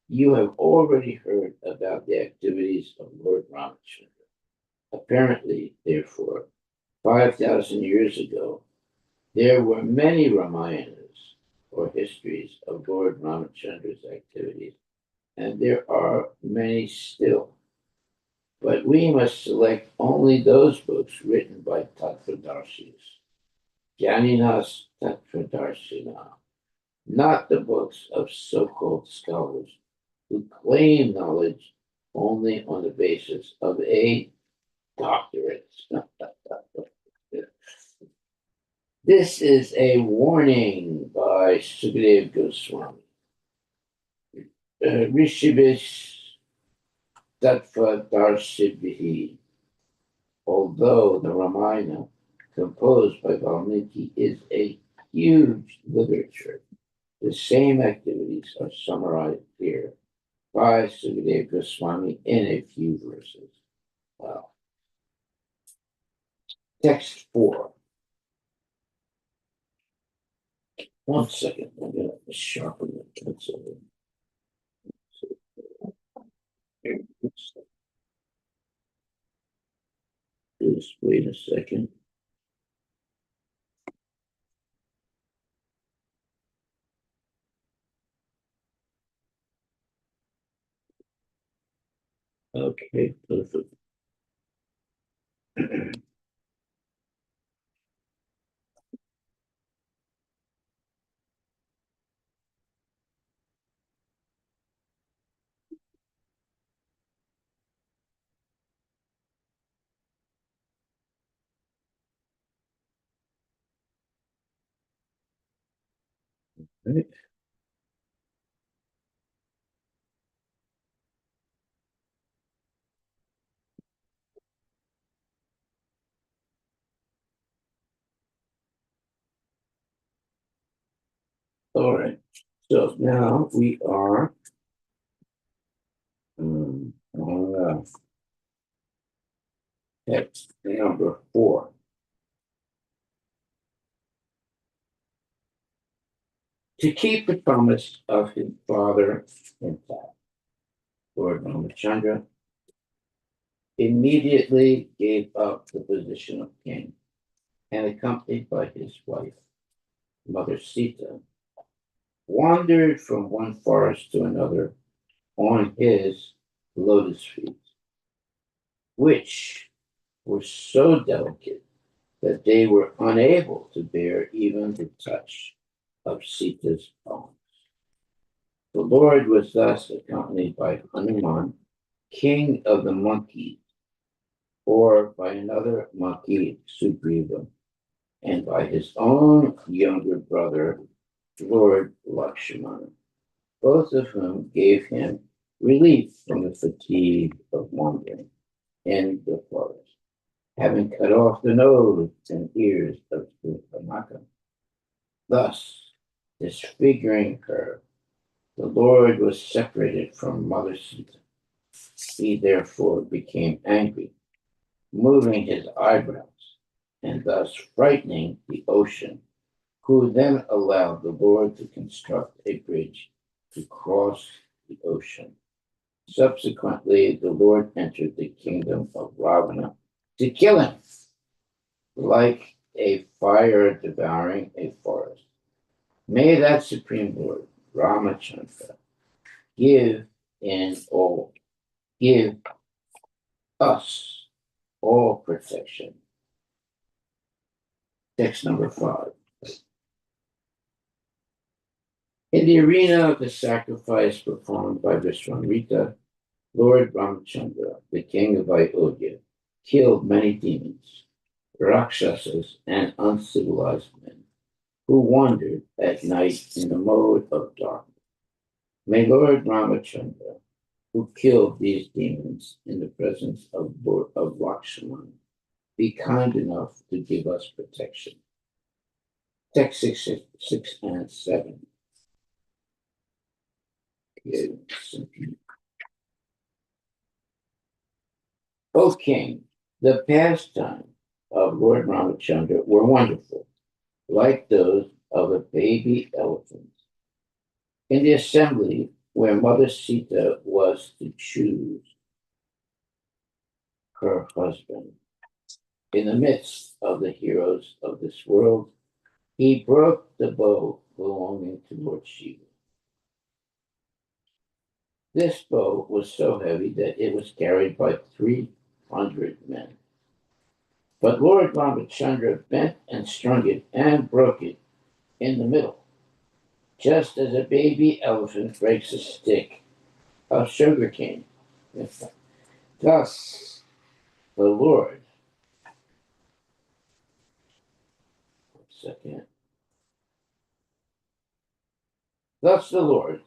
"You have already heard about the activities of Lord Ramachandra. Apparently, therefore, 5,000 years ago, there were many Ramayanas, or histories of Lord Ramachandra's activities, and there are many still. But we must select only those books written by Tattvadarshis, Jnaninas Tattvadarshina, not the books of so-called scholars who claim knowledge only on the basis of a doctorate." This is a warning by Sukadeva Goswami. Rishibhish Tattvadarshibhi. Although the Ramayana, composed by Valmiki, is a huge literature, the same activities are summarized here by Sukadeva Goswami in a few verses. Wow. Text 4. One second, I'm going to sharpen the pencil. Just wait a second. Okay, perfect. Right. All right. So now we are on Text number 4. To keep the promise of his father intact, Lord Ramachandra immediately gave up the position of king and, accompanied by his wife, Mother Sita, wandered from one forest to another on his lotus feet, which were so delicate that they were unable to bear even the touch of Sita's palms. The Lord was thus accompanied by Hanuman, king of the monkeys, or by another monkey, Sugriva, and by his own younger brother, Lord Lakshmana, both of whom gave him relief from the fatigue of wandering in the forest, having cut off the nose and ears of Shurpanaka, thus disfiguring her. The Lord was separated from Mother Sita. He therefore became angry, moving his eyebrows, and thus frightening the ocean, who then allowed the Lord to construct a bridge to cross the ocean. Subsequently, the Lord entered the kingdom of Ravana to kill him, like a fire devouring a forest. May that Supreme Lord, Ramachandra, give us all protection. Text number 5. In the arena of the sacrifice performed by Vishwamitra, Lord Ramachandra, the king of Ayodhya, killed many demons, rakshasas, and uncivilized men who wandered at night in the mode of darkness. May Lord Ramachandra, who killed these demons in the presence of Lakshmana, be kind enough to give us protection. Text 6 and 7. O king, the pastimes of Lord Ramachandra were wonderful, like those of a baby elephant. In the assembly where Mother Sita was to choose her husband, in the midst of the heroes of this world, he broke the bow belonging to Lord Shiva. This bow was so heavy that it was carried by 300 men. But Lord Ramachandra bent and strung it and broke it in the middle, just as a baby elephant breaks a stick of sugar cane. Thus, the Lord, thus the Lord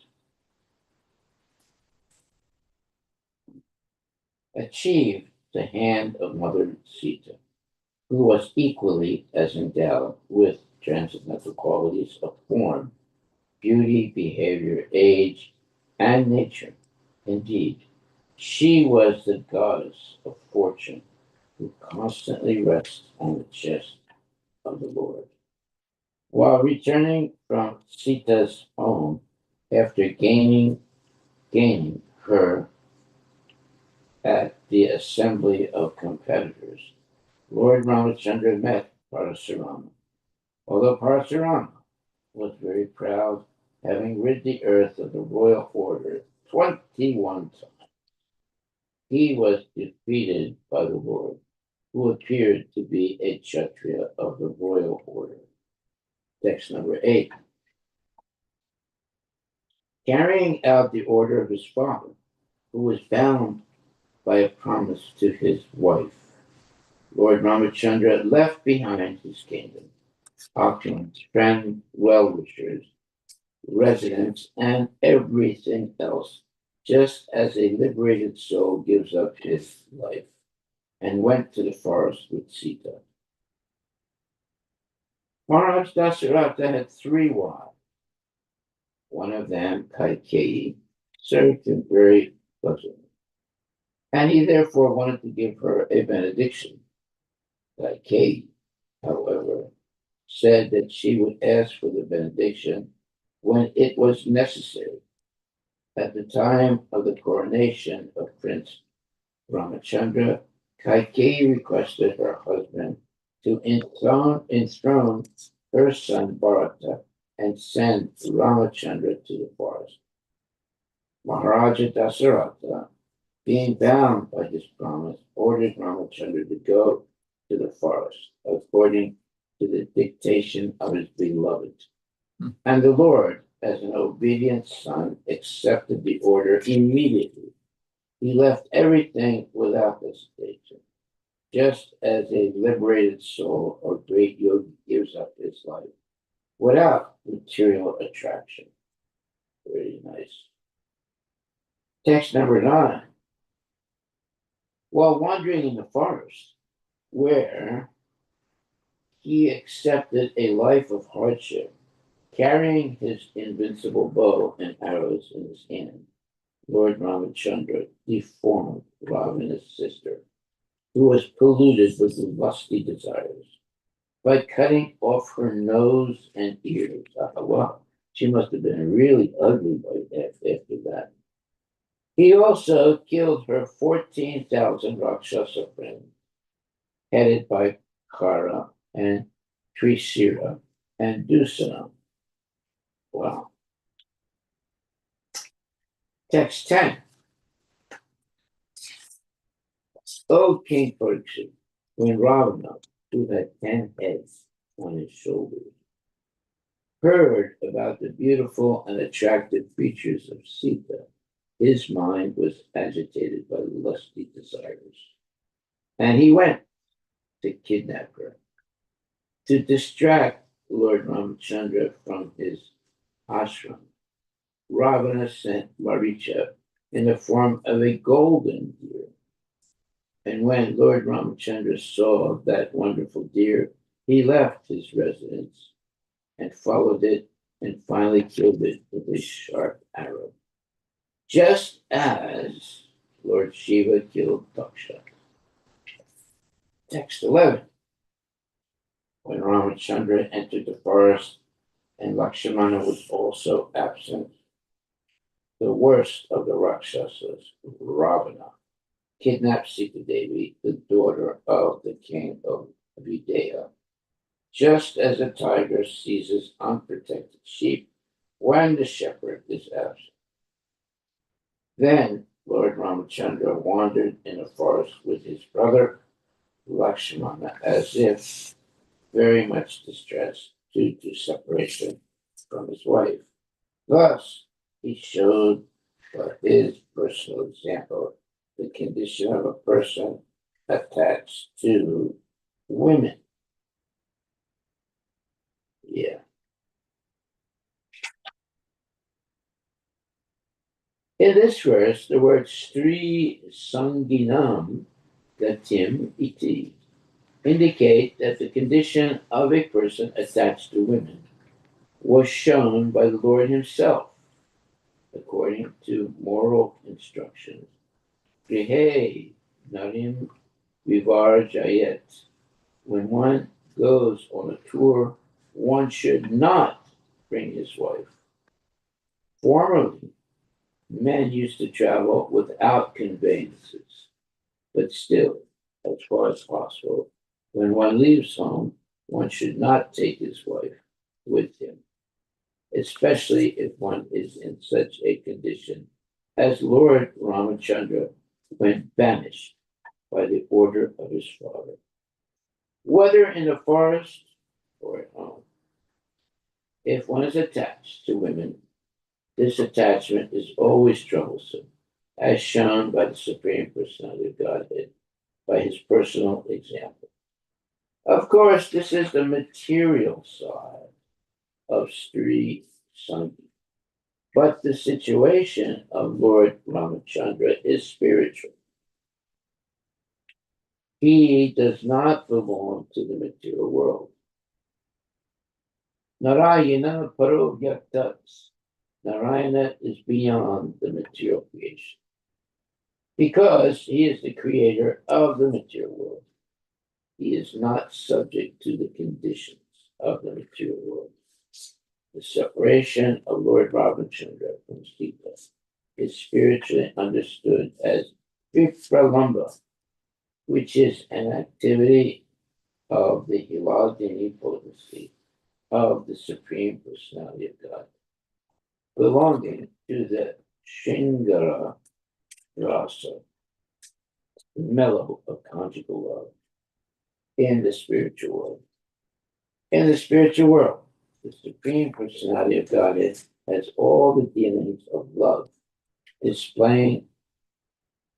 achieved the hand of Mother Sita, who was equally as endowed with transcendental qualities of form, beauty, behavior, age, and nature. Indeed, she was the goddess of fortune who constantly rests on the chest of the Lord. While returning from Sita's home after gaining her at the assembly of competitors, Lord Ramachandra met Parasurama. Although Parasurama was very proud, having rid the earth of the royal order 21 times, he was defeated by the Lord, who appeared to be a Kshatriya of the royal order. Text number 8. Carrying out the order of his father, who was bound by a promise to his wife, Lord Ramachandra left behind his kingdom, opulence, friends, well-wishers, residents, and everything else, just as a liberated soul gives up his life, and went to the forest with Sita. Maharaj Dasarata had 3 wives. One of them, Kaikeyi, served him very pleasantly. and he therefore wanted to give her a benediction. Kate, however, said that she would ask for the benediction when it was necessary. At the time of the coronation of Prince Ramachandra, Kaikeyi requested her husband to enthrone her son Bharata and send Ramachandra to the forest. Maharaja Dasaratha, being bound by his promise, ordered Ramachandra to go to the forest according to the dictation of his beloved. And the Lord, as an obedient son, accepted the order immediately. He left everything without hesitation, just as a liberated soul or great yogi gives up his life without material attraction. Very nice. Text number 9. While wandering in the forest, where he accepted a life of hardship, carrying his invincible bow and arrows in his hand, Lord Ramachandra deformed Ravana's sister, who was polluted with lusty desires, by cutting off her nose and ears. Wow, she must have been really ugly after that. He also killed her 14,000 Rakshasa friends, headed by Kara and Trisira and Dusana. Wow. Text 10. O King Parikshit, when Ravana, who had 10 heads on his shoulders, heard about the beautiful and attractive features of Sita, his mind was agitated by lusty desires, and he went to kidnap her. To distract Lord Ramachandra from his ashram, Ravana sent Maricha in the form of a golden deer. And when Lord Ramachandra saw that wonderful deer, he left his residence and followed it and finally killed it with a sharp arrow, just as Lord Shiva killed Daksha. Text 11. When Ramachandra entered the forest and Lakshmana was also absent, the worst of the Rakshasas, Ravana, kidnapped Sita Devi, the daughter of the king of Videha, just as a tiger seizes unprotected sheep when the shepherd is absent. Then Lord Ramachandra wandered in the forest with his brother Lakshmana, as if very much distressed due to separation from his wife. Thus, he showed by his personal example the condition of a person attached to women. Yeah. In this verse, the word Stri Sanginam Gatim Iti indicate that the condition of a person attached to women was shown by the Lord himself, according to moral instructions. Grihe Narim Vivar Jayet. When one goes on a tour, one should not bring his wife. Formerly, men used to travel without conveyances, but still, as far as possible, when one leaves home, one should not take his wife with him, especially if one is in such a condition as Lord Ramachandra when banished by the order of his father. Whether in the forest or at home, if one is attached to women, this attachment is always troublesome, as shown by the Supreme Personality of Godhead by his personal example. Of course, this is the material side of Sri Sanghi, but the situation of Lord Ramachandra is spiritual. He does not belong to the material world. Narayana Parovyatas. Narayana is beyond the material creation. Because he is the creator of the material world. He is not subject to the conditions of the material world. The separation of Lord Ramachandra from Sita is spiritually understood as Vipralamba, which is an activity of the Hiladini potency of the Supreme Personality of God, belonging to the Shingara rasa, the mellow of conjugal love, in the spiritual world. In the spiritual world, the Supreme Personality of Godhead has all the dealings of love, displaying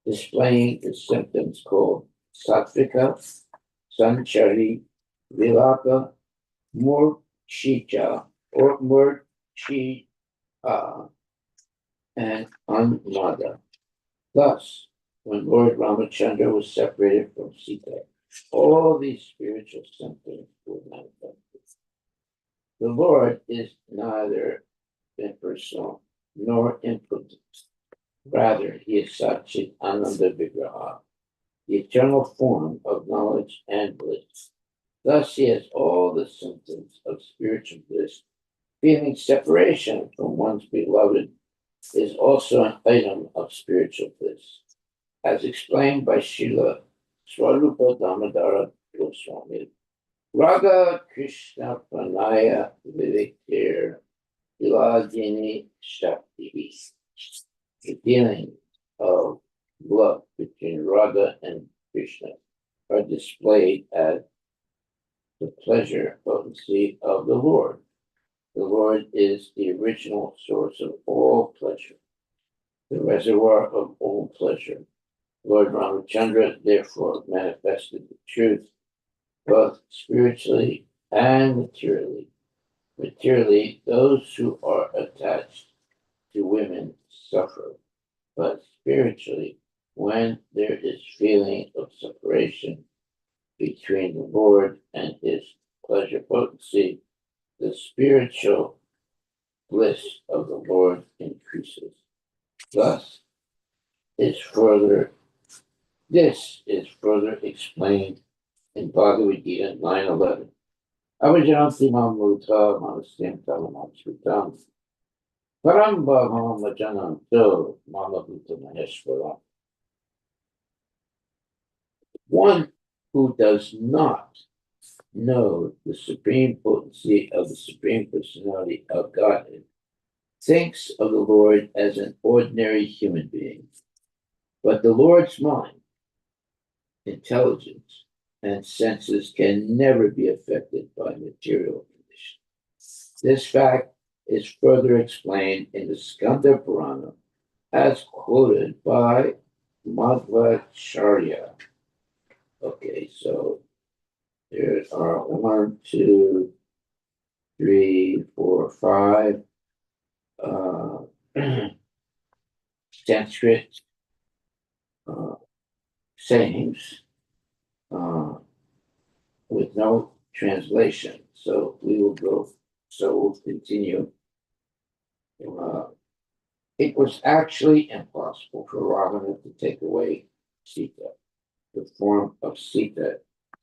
the symptoms called sattvika, sanchari, vilaka, murchija, or murchi, and unmada. Thus, when Lord Ramachandra was separated from Sita, all these spiritual symptoms were manifested. The Lord is neither impersonal nor impotent. Rather, he is Satchit Ananda Vigraha, the eternal form of knowledge and bliss. Thus, he has all the symptoms of spiritual bliss. Feeling separation from one's beloved is also an item of spiritual bliss. As explained by Srila Swarupa Damodara Goswami, Raga Krishna Pranaya Vivikir Viladini Shakti. The feeling of love between Radha and Krishna are displayed as the pleasure potency of the Lord. The Lord is the original source of all pleasure, the reservoir of all pleasure. Lord Ramachandra therefore manifested the truth both spiritually and materially. Materially, those who are attached to women suffer, but spiritually, when there is feeling of separation between the Lord and his pleasure potency, the spiritual bliss of the Lord increases. Thus, this is further explained in Bhagavad Gita 9:11. Avajanti mamuta manastim talamachvitam param bhavam vajananto mamabuta maheshwaram. One who does not know the supreme potency of the Supreme Personality of Godhead thinks of the Lord as an ordinary human being. But the Lord's mind, intelligence, and senses can never be affected by material conditions. This fact is further explained in the Skanda Purana as quoted by Madhvacharya. Okay, so there are 1, 2, 3, 4, 5 Sanskrit sayings with no translation. So we'll continue. It was actually impossible for Ravana to take away Sita. The form of Sita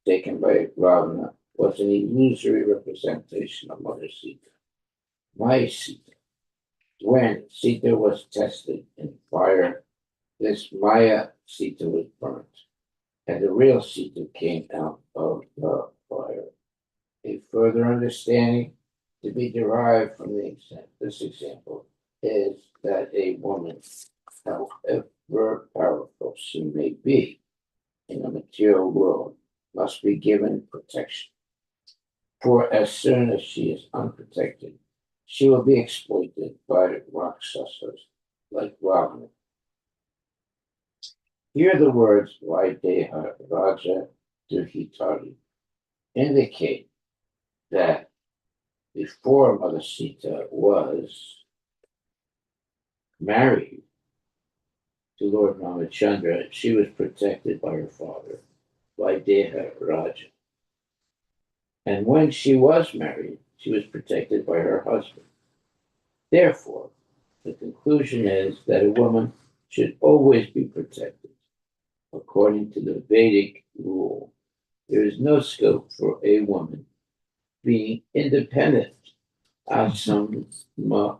taken by Ravana was an illusory representation of Mother Sita, Maya Sita. When Sita was tested in fire, this Maya Sita was burnt, and the real Sita came out of the fire. A further understanding to be derived from this example is that a woman, however powerful she may be in the material world, must be given protection. For as soon as she is unprotected, she will be exploited by Rakshasas like Ravana. Here the words Vaideha Raja Duhitari indicate that before Mother Sita was married to Lord Ramachandra, she was protected by her father, Vaideha Raja. And when she was married, she was protected by her husband. Therefore, the conclusion is that a woman should always be protected. According to the Vedic rule, there is no scope for a woman being independent. Asamaksham.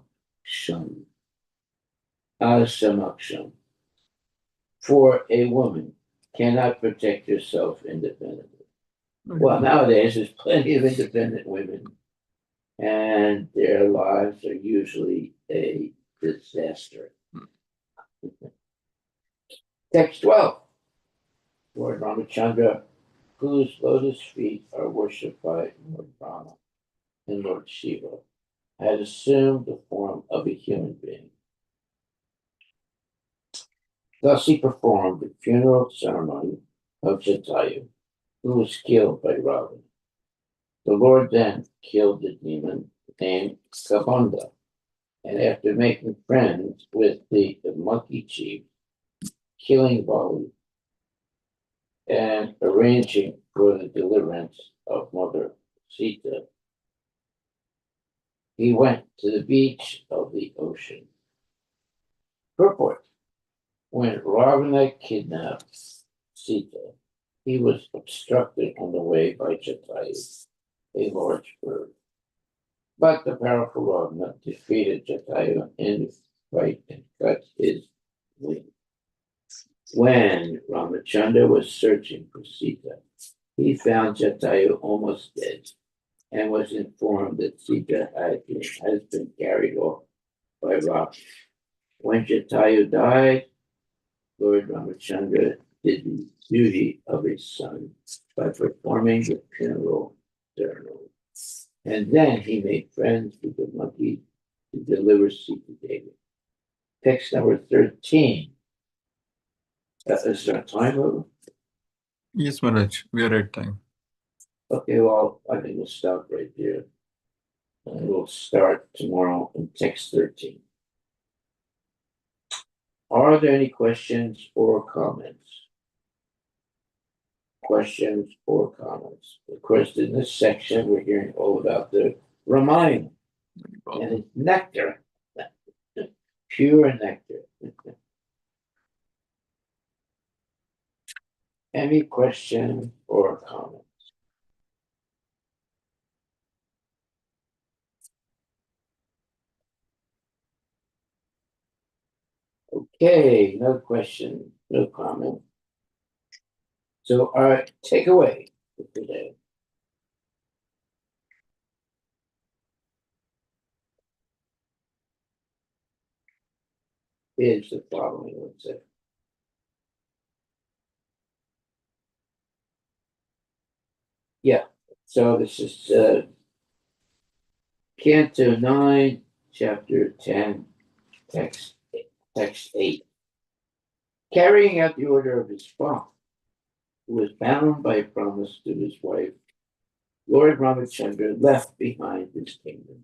Asamaksham. For a woman cannot protect herself independently. Well, nowadays there's plenty of independent women, and their lives are usually a disaster. Text 12. Lord Ramachandra, whose lotus feet are worshipped by Lord Brahma and Lord Shiva, had assumed the form of a human being. Thus he performed the funeral ceremony of Jatayu, who was killed by Ravana. The Lord then killed the demon named Kabanda, and after making friends with the monkey chief, killing Bali, and arranging for the deliverance of Mother Sita, he went to the beach of the ocean. Purport. When Ravana kidnapped Sita, he was obstructed on the way by Jatayu, a large bird. But the powerful Ravana defeated Jatayu in the fight and cut his wing. When Ramachandra was searching for Sita, he found Jatayu almost dead and was informed that Sita has been carried off by Ravana. When Jatayu died, Lord Ramachandra did the duty of a son by performing the funeral ceremony. And then he made friends with the monkey to deliver Sita to David. Text number 13. Is there a time over? Yes, Maharaj, we are at time. Okay, well, I think we'll stop right there. And we'll start tomorrow in text 13. Are there any questions or comments? Questions or comments? Of course, in this section, we're hearing all about the Ramayana and it's nectar, pure nectar. Any question or comment? Okay, no question, no comment. So our takeaway for today is the following. Let's say. Yeah, so this is Canto 9, Chapter 10, text 8. Carrying out the order of his father, who was bound by a promise to his wife, Lord Ramachandra left behind his kingdom,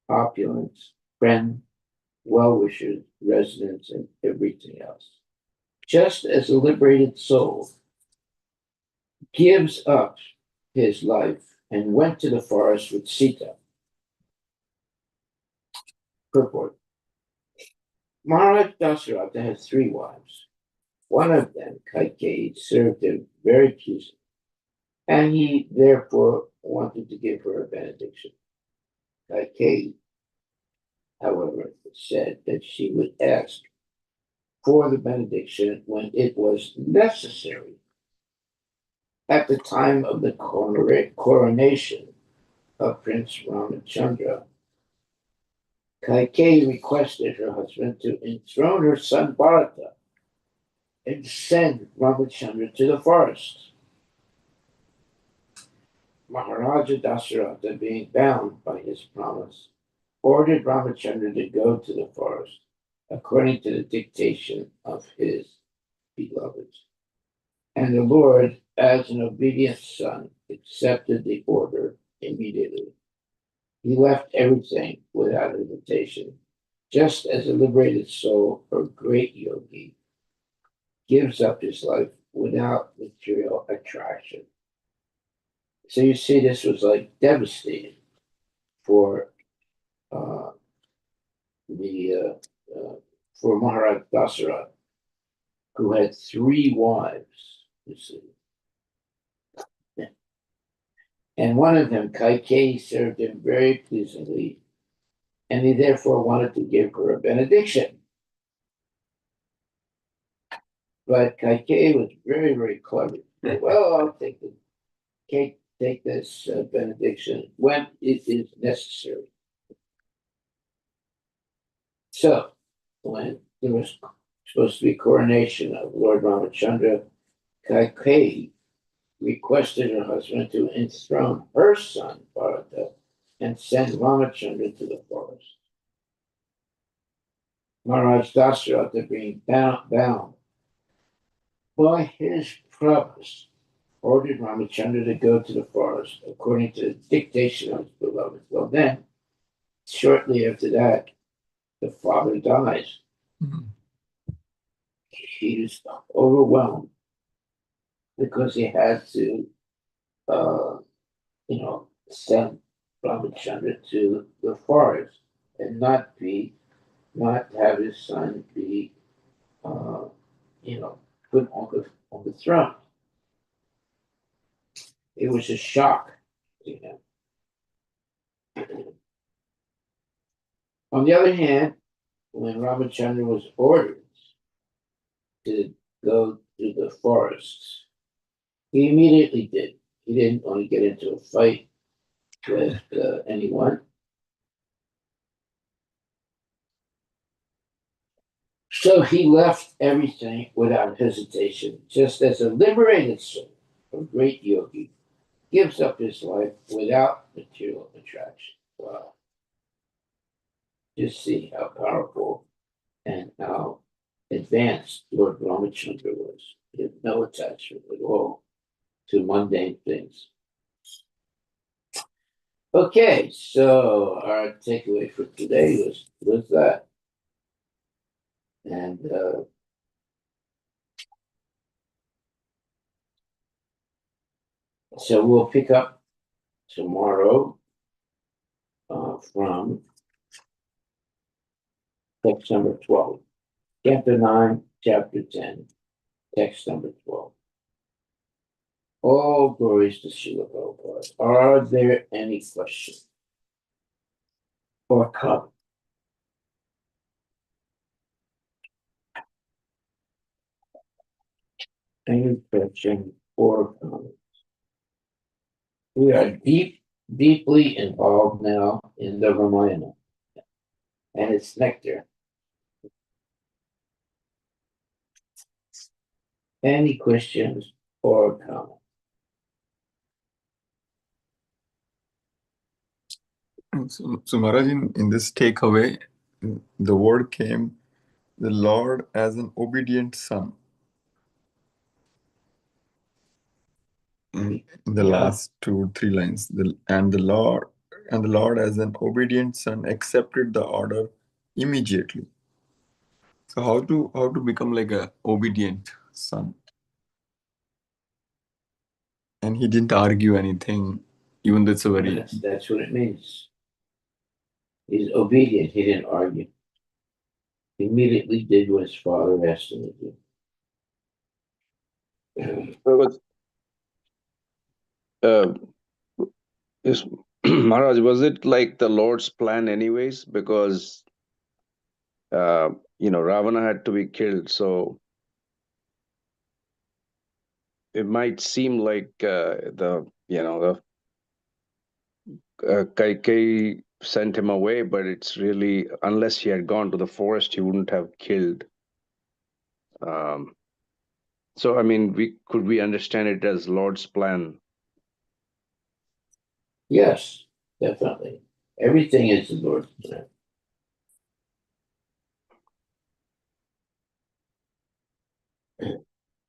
opulence, friends, well-wishers, residents, and everything else. Just as a liberated soul gives up his life and went to the forest with Sita. Purport. Maharaj Dasarata had 3 wives. One of them, Kaikeyi, served him very pleasingly, and he therefore wanted to give her a benediction. Kaikeyi, however, said that she would ask for the benediction when it was necessary. At the time of the coronation of Prince Ramachandra, Kaikeyi requested her husband to enthrone her son Bharata and send Ramachandra to the forest. Maharaja Dasarata, being bound by his promise, ordered Ramachandra to go to the forest according to the dictation of his beloved. And the Lord, as an obedient son, accepted the order immediately. He left everything without hesitation, just as a liberated soul or great yogi gives up his life without material attraction. So you see, this was like devastating for the for Maharaj Dasarath, who had 3 wives, you see. And one of them, Kaikeyi, served him very pleasingly, and he therefore wanted to give her a benediction. But Kaikeyi was very, very clever. Well, I'll take this benediction when it is necessary. So, when there was supposed to be coronation of Lord Ramachandra, Kaikeyi requested her husband to enthrone her son, Bharata, and send Ramachandra to the forest. Maharaj Dasarata, being bound by his promise, ordered Ramachandra to go to the forest according to the dictation of his beloved. Well, then, shortly after that, the father dies. Mhm. He is overwhelmed because he had to, send Ramachandra to the forest and not have his son be, put on the throne. It was a shock to him. On the other hand, when Ramachandra was ordered to go to the forests, he immediately did. He didn't want to get into a fight with anyone. So he left everything without hesitation, just as a liberated soul, a great yogi, gives up his life without material attraction. Wow. Just see how powerful and how advanced Lord Ramachandra was. He had no attachment at all to mundane things. Okay, so our takeaway for today was that. And so we'll pick up tomorrow from text number 12. Chapter 9, chapter 10, text number 12. All glories to Srila Prabhupada. Are there any questions or comments? Any question or comment? We are deeply involved now in the Ramayana and its nectar. Any questions or comments? So Maharaj, in this takeaway, the word came, the Lord as an obedient son. In the last 2-3 lines, the Lord as an obedient son accepted the order immediately. So how to become like a obedient son? And he didn't argue anything, even though it's a very That's what it means. He's obedient. He didn't argue. He immediately did what his father asked him to do. Is Maharaj, was it like the Lord's plan anyways? Because Ravana had to be killed, so it might seem like Kaikeyi sent him away, but it's really, unless he had gone to the forest, he wouldn't have killed. So I mean, could we understand it as Lord's plan? Yes, definitely. Everything is the Lord's plan.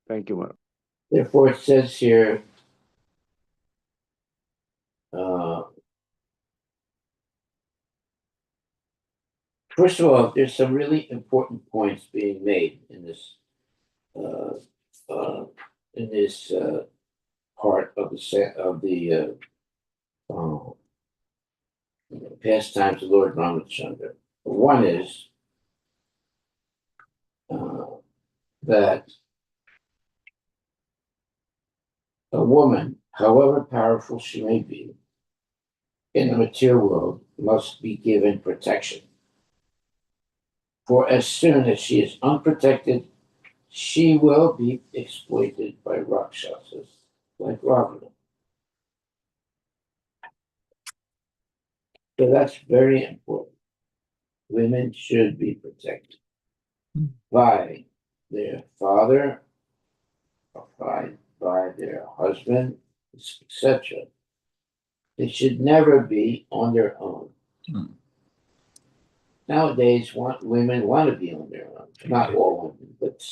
Thank you, Maharaj. Therefore, it says here, first of all, there's some really important points being made in this part of the pastimes of Lord Ramachandra. One is that a woman, however powerful she may be in the material world, must be given protection. For as soon as she is unprotected, she will be exploited by Rakshasas like Ravana. So that's very important. Women should be protected by their father, or by their husband, etc. They should never be on their own. Mm. Nowadays, women want to be on their own. Not all women, but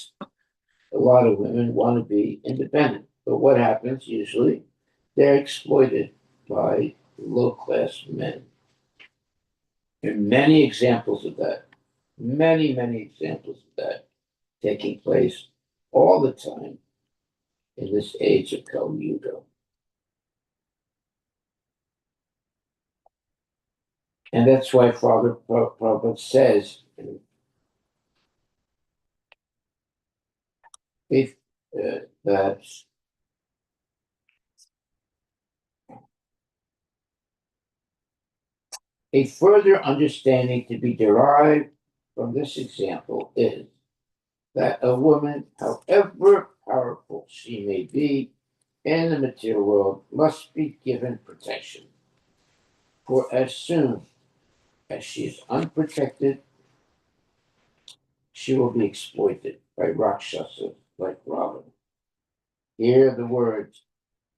a lot of women want to be independent. But what happens usually? They're exploited by low class men. There are many examples of that. Many, many examples of that taking place all the time in this age of Kali Yuga. And that's why Father Prabhupada says if that a further understanding to be derived from this example is that a woman, however powerful she may be in the material world, must be given protection. For as soon as she is unprotected, she will be exploited by Rakshasas like Ravana. Hear the words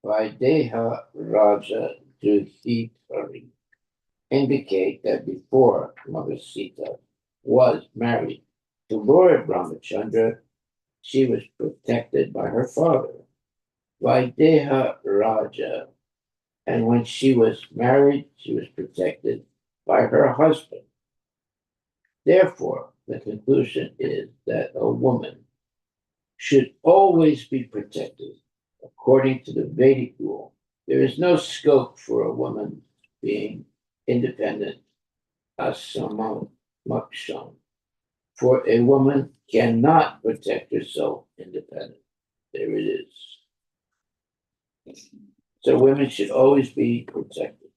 Vaideha Raja Duhitari indicate that before Mother Sita was married to Lord Ramachandra, she was protected by her father, Vaideha Raja, and when she was married, she was protected by her husband. Therefore, the conclusion is that a woman should always be protected. According to the Vedic rule, there is no scope for a woman being independent, asamam maksham. For a woman cannot protect herself independent. There it is. So women should always be protected.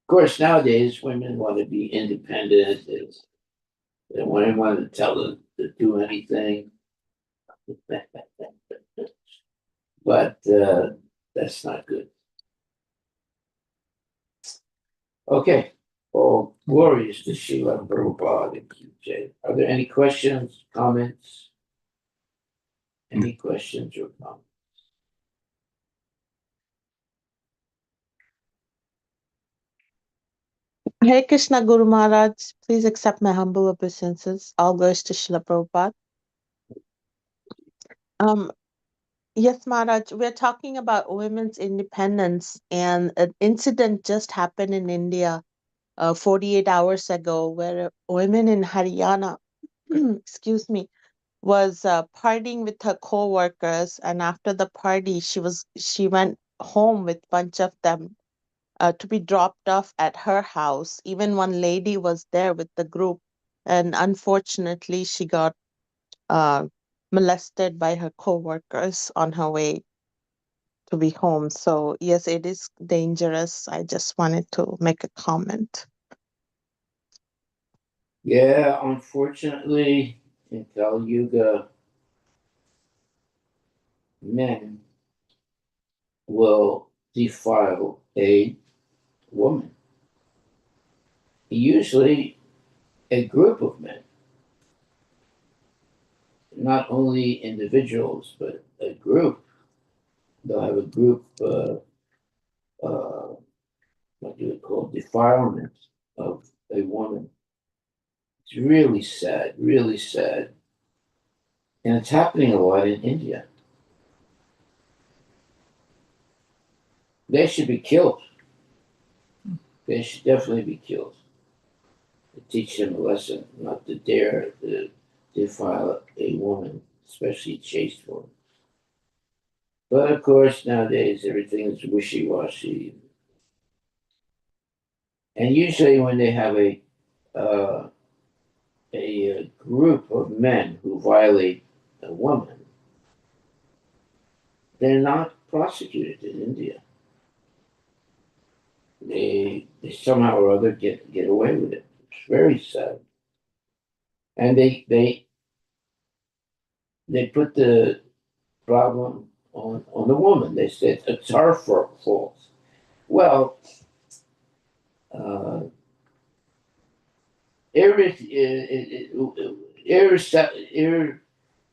Of course, nowadays women want to be independent. They don't want to tell them to do anything. But that's not good. Okay. Oh, glorious to Sheila Prabhupada and QJ. Are there any questions, comments? Any questions or comments? Hare Krishna Guru Maharaj, please accept my humble obeisances. All glories to Srila Prabhupada. Yes, Maharaj, we're talking about women's independence, and an incident just happened in India 48 hours ago where a woman in Haryana, excuse me, was partying with her co-workers, and after the party, she went home with a bunch of them to be dropped off at her house. Even one lady was there with the group, and unfortunately, she got molested by her co-workers on her way to be home. So yes, it is dangerous. I just wanted to make a comment. Yeah, unfortunately, in Kali Yuga, men will defile a woman. Usually, a group of men, not only individuals, but a group. They'll have a group, what do you call defilement of a woman. It's really sad, really sad. And it's happening a lot in India. They should be killed. They should definitely be killed. To teach them a lesson not to dare to defile a woman, especially a chaste woman. But of course, nowadays everything is wishy-washy. And usually, when they have a group of men who violate a woman, they're not prosecuted in India. They somehow or other get away with it. It's very sad. And they put the problem on the woman. They said it's her fault. Well, uh,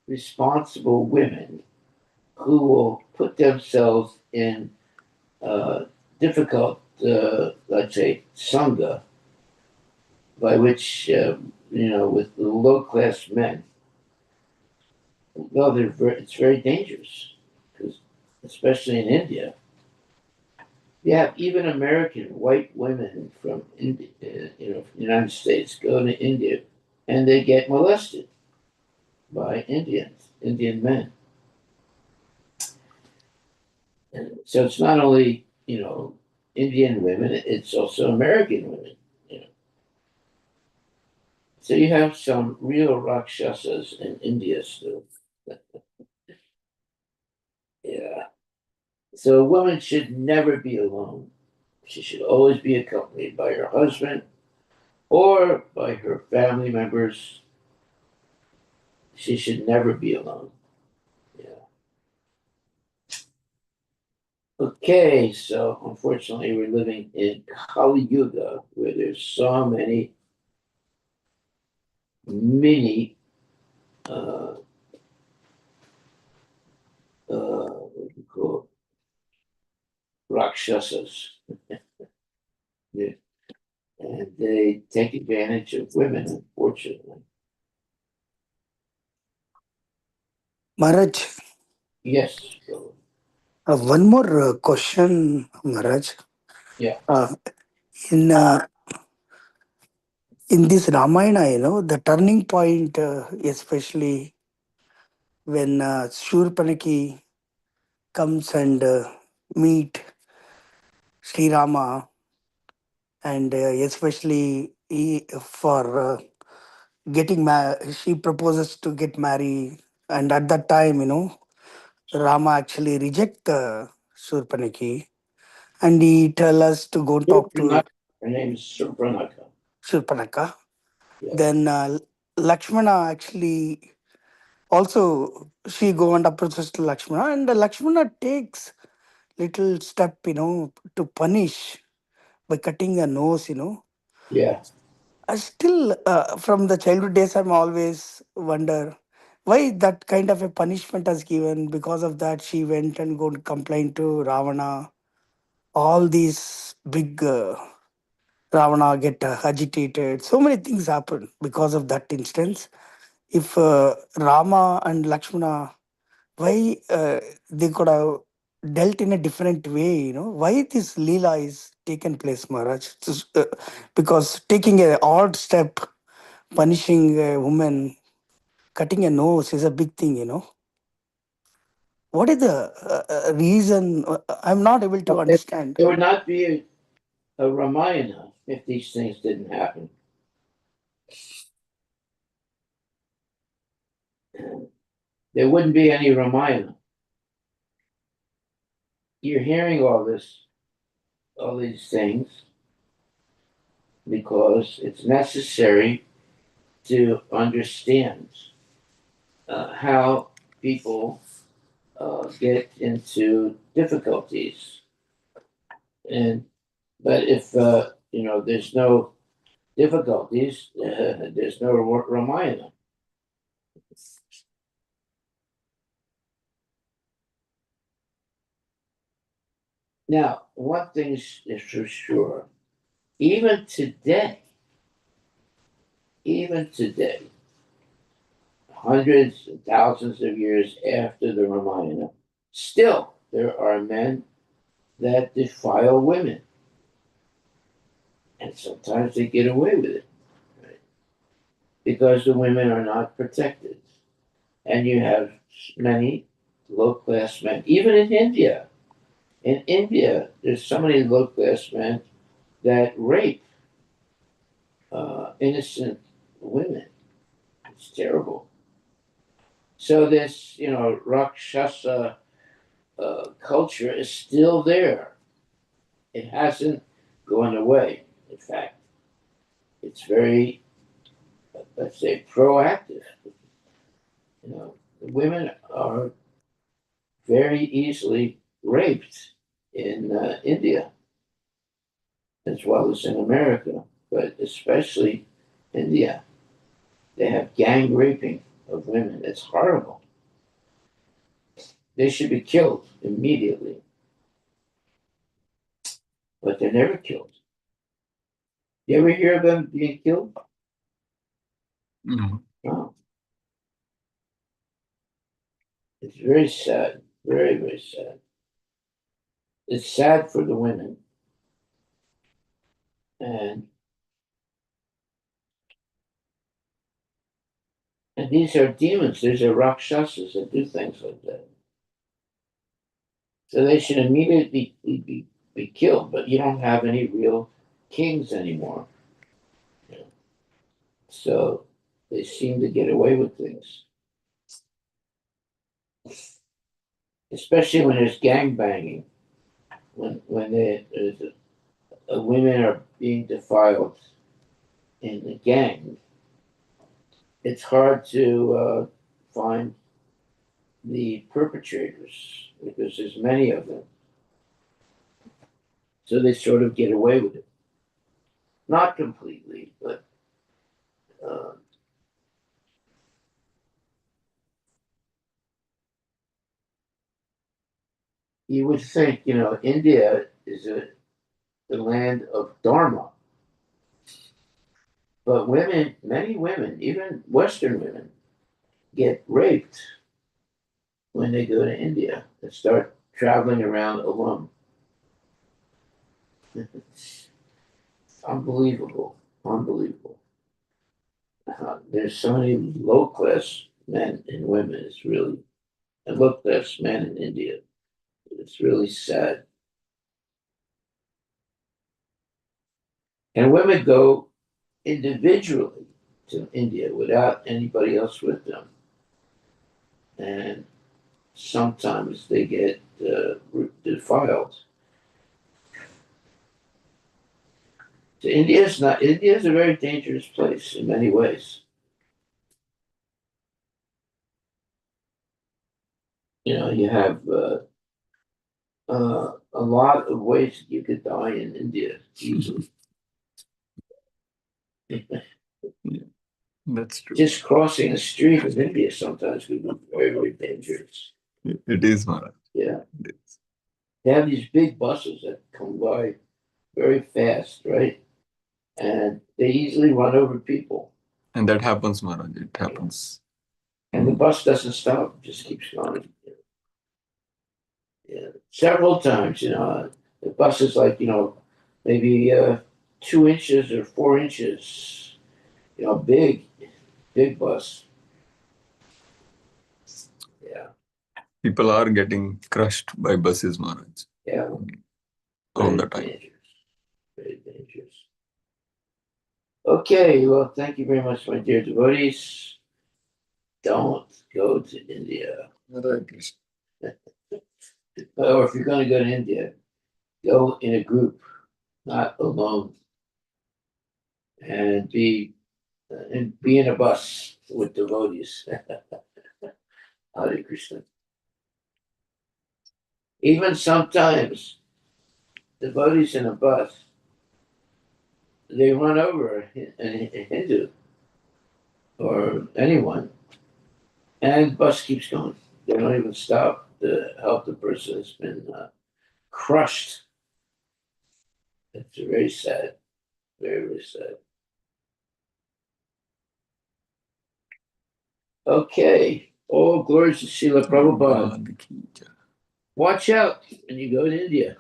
irresponsible women who will put themselves in difficult, let's say, sangha, by which, with low class men. Well, it's very dangerous, because especially in India, you have even American white women from India, from the United States go to India, and they get molested by Indian men. And so it's not only Indian women; it's also American women. You know, so you have some real rakshasas in India still. Yeah. So a woman should never be alone. She should always be accompanied by her husband or by her family members. She should never be alone. Yeah. Okay, so unfortunately, we're living in Kali Yuga, where there's so many mini, what do you call it, rakshasas. Yeah. And they take advantage of women, unfortunately. Maharaj, Yes. So, one more question, Maharaj. yeah. Uh, in in this Ramayana, the turning point, especially when Shurpanaki comes and meet Sri Rama, and especially for she proposes to get married, and at that time, Rama actually reject Shurpanaki, and he tell us to go talk to Supranaka. Her name is Supranaka. Shurpanaka. Yeah. Then Lakshmana actually also she go and approaches to Lakshmana, and Lakshmana takes little step, to punish by cutting a nose. Yeah. I still, from the childhood days, I'm always wonder why that kind of a punishment has given. Because of that, she went and go to complain to Ravana. All these big Ravana get agitated. So many things happen because of that instance. If Rama and Lakshmana, why they could have dealt in a different way, why this Leela is taken place, Maharaj? Because taking a odd step, punishing a woman, cutting a nose is a big thing. What is the reason? I'm not able to Well, understand. there would not be a Ramayana if these things didn't happen. There wouldn't be any Ramayana. You're hearing all these things, because it's necessary to understand how people get into difficulties. And but if there's no difficulties, there's no Ramayana. Now, one thing is for sure. Even today, even today, hundreds and thousands of years after the Ramayana, still there are men that defile women, and sometimes they get away with it, right? Because the women are not protected, and you have many low-class men, even in India. In India, there's so many low-class men that rape innocent women. It's terrible. So this, Rakshasa culture is still there. It hasn't gone away. In fact, it's very, let's say, proactive. The women are very easily raped in India as well as in America, but especially India. They have gang raping of women. It's horrible. They should be killed immediately, but they're never killed. You ever hear of them being killed? No. No. It's very sad. Very, very sad. It's sad for the women. And these are demons. These are Rakshasas that do things like that. So they should immediately be killed, but you don't have any real kings anymore. So they seem to get away with things. Especially when there's gang banging. When women are being defiled in the gang, it's hard to find the perpetrators because there's many of them. So they sort of get away with it. Not completely, but uh, you would think, India is the land of Dharma. But women, many women, even Western women, get raped when they go to India and start traveling around alone. It's unbelievable. Unbelievable. There's so many low class men and women. It's really, and low class men in India. It's really sad. And women go individually to India without anybody else with them. And sometimes they get defiled. So India is a very dangerous place in many ways. You have a lot of ways you could die in India easily. That's true. Just crossing a street in India sometimes could be very, very dangerous. It is, Maharaj. Yeah. It is. They have these big buses that come by very fast, right? And they easily run over people. And that happens, Maharaj. It happens. And the bus doesn't stop, it just keeps going. Yeah. Several times, the bus is like, maybe 2 inches or 4 inches, big bus. Yeah. People are getting crushed by buses, Maharaj. Yeah. All Very the time. dangerous. Very dangerous. Okay, well, thank you very much, my dear devotees. Don't go to India. Hare Krishna. Or if you're going to go to India, go in a group, not alone. And be in a bus with devotees. Hare Krishna. Even sometimes, devotees in a bus, they run over a Hindu or anyone, and the bus keeps going. They don't even stop to help the person that's been crushed. It's very sad. Very, very sad. Okay. Oh, glory to Srila Prabhupada. Prabhupada ki jai. Watch out when you go to India.